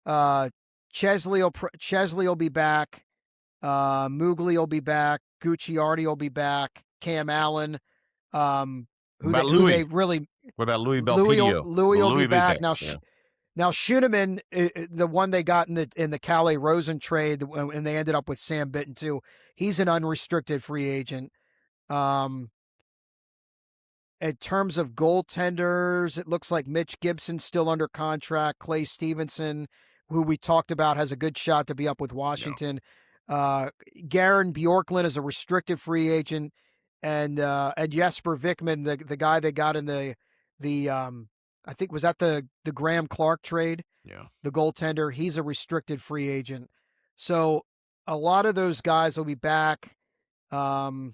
Chesley will be back. Mugli will be back. Gucciardi will be back. Cam Allen, who they really What about Louis Belpedio? Louis will be back now. Yeah. Now Schooneman, the one they got in the Calais Rosen trade, and they ended up with Sam Bitten too. He's an unrestricted free agent. In terms of goaltenders, it looks like Mitch Gibson's still under contract. Clay Stevenson, who we talked about, has a good shot to be up with Washington. Garen Bjorklund is a restricted free agent, and Jesper Vikman, the guy they got in the I think was that the Graham Clark trade. Yeah, The goaltender, he's a restricted free agent. So a lot of those guys will be back. Trying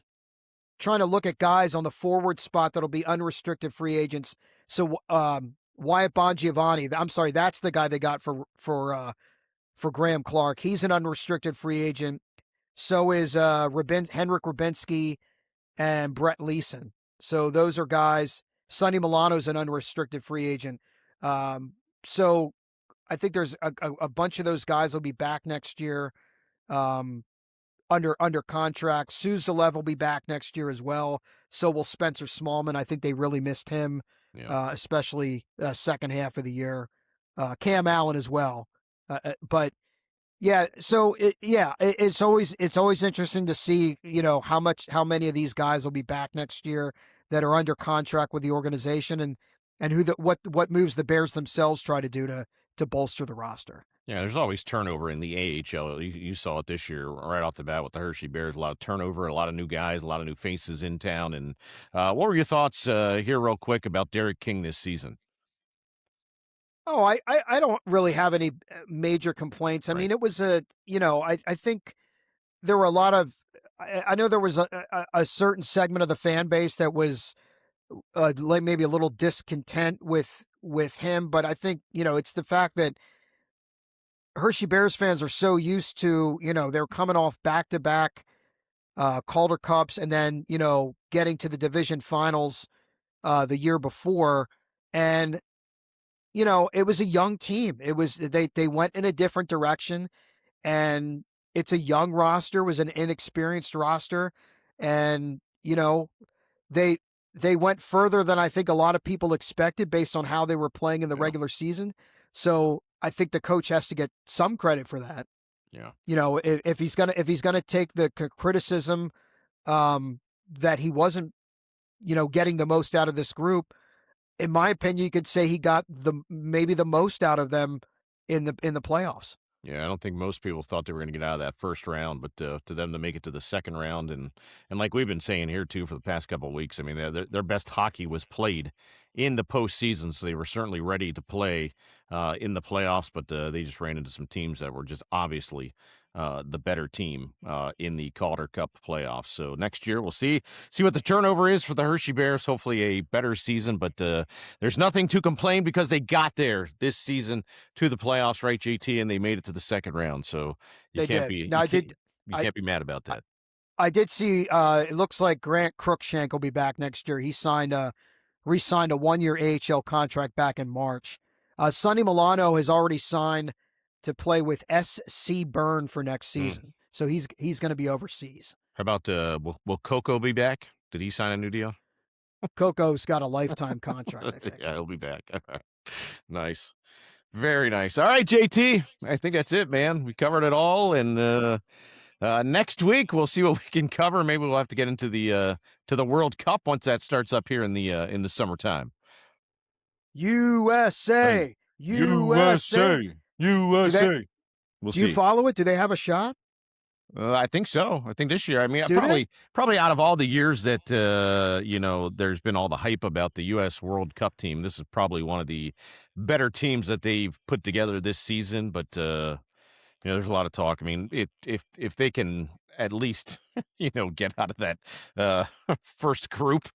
to look at guys on the forward spot that'll be unrestricted free agents. So Wyatt Bongiovanni, I'm sorry, that's the guy they got for Graham Clark. He's an unrestricted free agent. So is Henrik Rubinski and Brett Leeson. So those are guys. Sonny Milano's an unrestricted free agent. So I think there's a bunch of those guys will be back next year. Under contract. Suzdalev will be back next year as well. So will Spencer Smallman. I think they really missed him, especially second half of the year. Cam Allen as well. But yeah, so it's always interesting to see, how many of these guys will be back next year that are under contract with the organization, and what moves the Bears themselves try to do to bolster the roster. Yeah, there's always turnover in the AHL. You saw it this year right off the bat with the Hershey Bears. A lot of turnover, a lot of new guys, a lot of new faces in town. And what were your thoughts here real quick about Derek King this season? Oh, I don't really have any major complaints. I mean, it was I think there were a lot of, I know there was a certain segment of the fan base that was like maybe a little discontent with him, but I think, it's the fact that Hershey Bears fans are so used to, they're coming off back-to-back Calder Cups and then, getting to the division finals the year before. And, it was a young team. It was, they went in a different direction, and it's a young roster, was an inexperienced roster. And, they went further than I think a lot of people expected based on how they were playing in the regular season. So I think the coach has to get some credit for that. Yeah. If he's gonna take the criticism that he wasn't, getting the most out of this group, in my opinion, you could say he got maybe the most out of them in the playoffs. Yeah, I don't think most people thought they were going to get out of that first round, but to them to make it to the second round, and like we've been saying here too for the past couple of weeks, I mean, their best hockey was played in the postseason, so they were certainly ready to play in the playoffs, but they just ran into some teams that were just obviously the better team in the Calder Cup playoffs. So next year we'll see what the turnover is for the Hershey Bears. Hopefully a better season, but there's nothing to complain because they got there this season to the playoffs, right, JT? And they made it to the second round. So you They can't did. be Now, you can't be mad about that. I did see. It looks like Grant Cruikshank will be back next year. He re-signed a 1-year AHL contract back in March. Sonny Milano has already signed to play with SC Bern for next season. So he's going to be overseas. How about will Coco be back? Did he sign a new deal? Coco's got a lifetime contract, I think. Yeah, he'll be back. Nice. Very nice. All right, JT. I think that's it, man. We covered it all, and next week we'll see what we can cover. Maybe we'll have to get into the World Cup once that starts up here in the summertime. USA. USA. We'll see. Do you follow it? Do they have a shot? I think so. I think this year. I mean, Do probably out of all the years that there's been all the hype about the U.S. World Cup team, this is probably one of the better teams that they've put together this season. But there's a lot of talk. I mean, if they can at least get out of that first group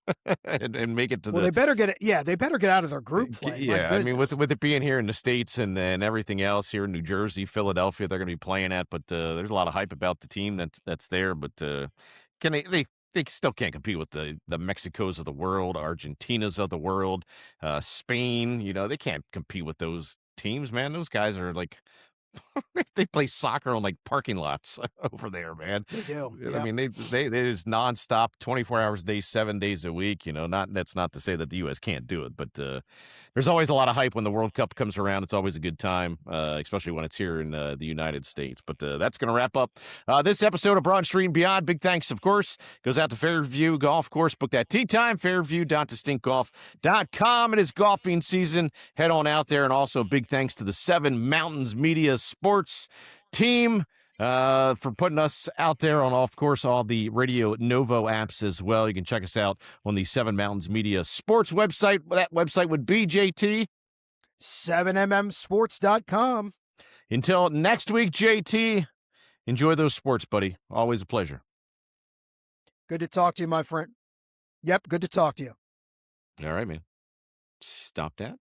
and make it to they better get it. Yeah, they better get out of their group play. Yeah, I mean, with it being here in the States and everything else here in New Jersey, Philadelphia, they're going to be playing at. But there's a lot of hype about the team that's there. But can they still can't compete with the Mexicos of the world, Argentinas of the world, Spain. They can't compete with those teams, man. Those guys are like. They play soccer on like parking lots over there, man. They do. I mean, they is nonstop, 24 hours a day, 7 days a week. That's not to say that the U.S. can't do it, but there's always a lot of hype when the World Cup comes around. It's always a good time, especially when it's here in the United States. But that's going to wrap up this episode of Broad Street and Beyond. Big thanks, of course, goes out to Fairview Golf Course. Book that tee time, fairview.distinctgolf.com. It is golfing season. Head on out there. And also big thanks to the Seven Mountains Media Sports team for putting us out there on, of course, all the Radio Novo apps as well. You can check us out on the Seven Mountains Media Sports website. That website would be, JT? 7mmsports.com. Until next week, JT, enjoy those sports, buddy. Always a pleasure. Good to talk to you, my friend. Yep, good to talk to you. All right, man. Stop that.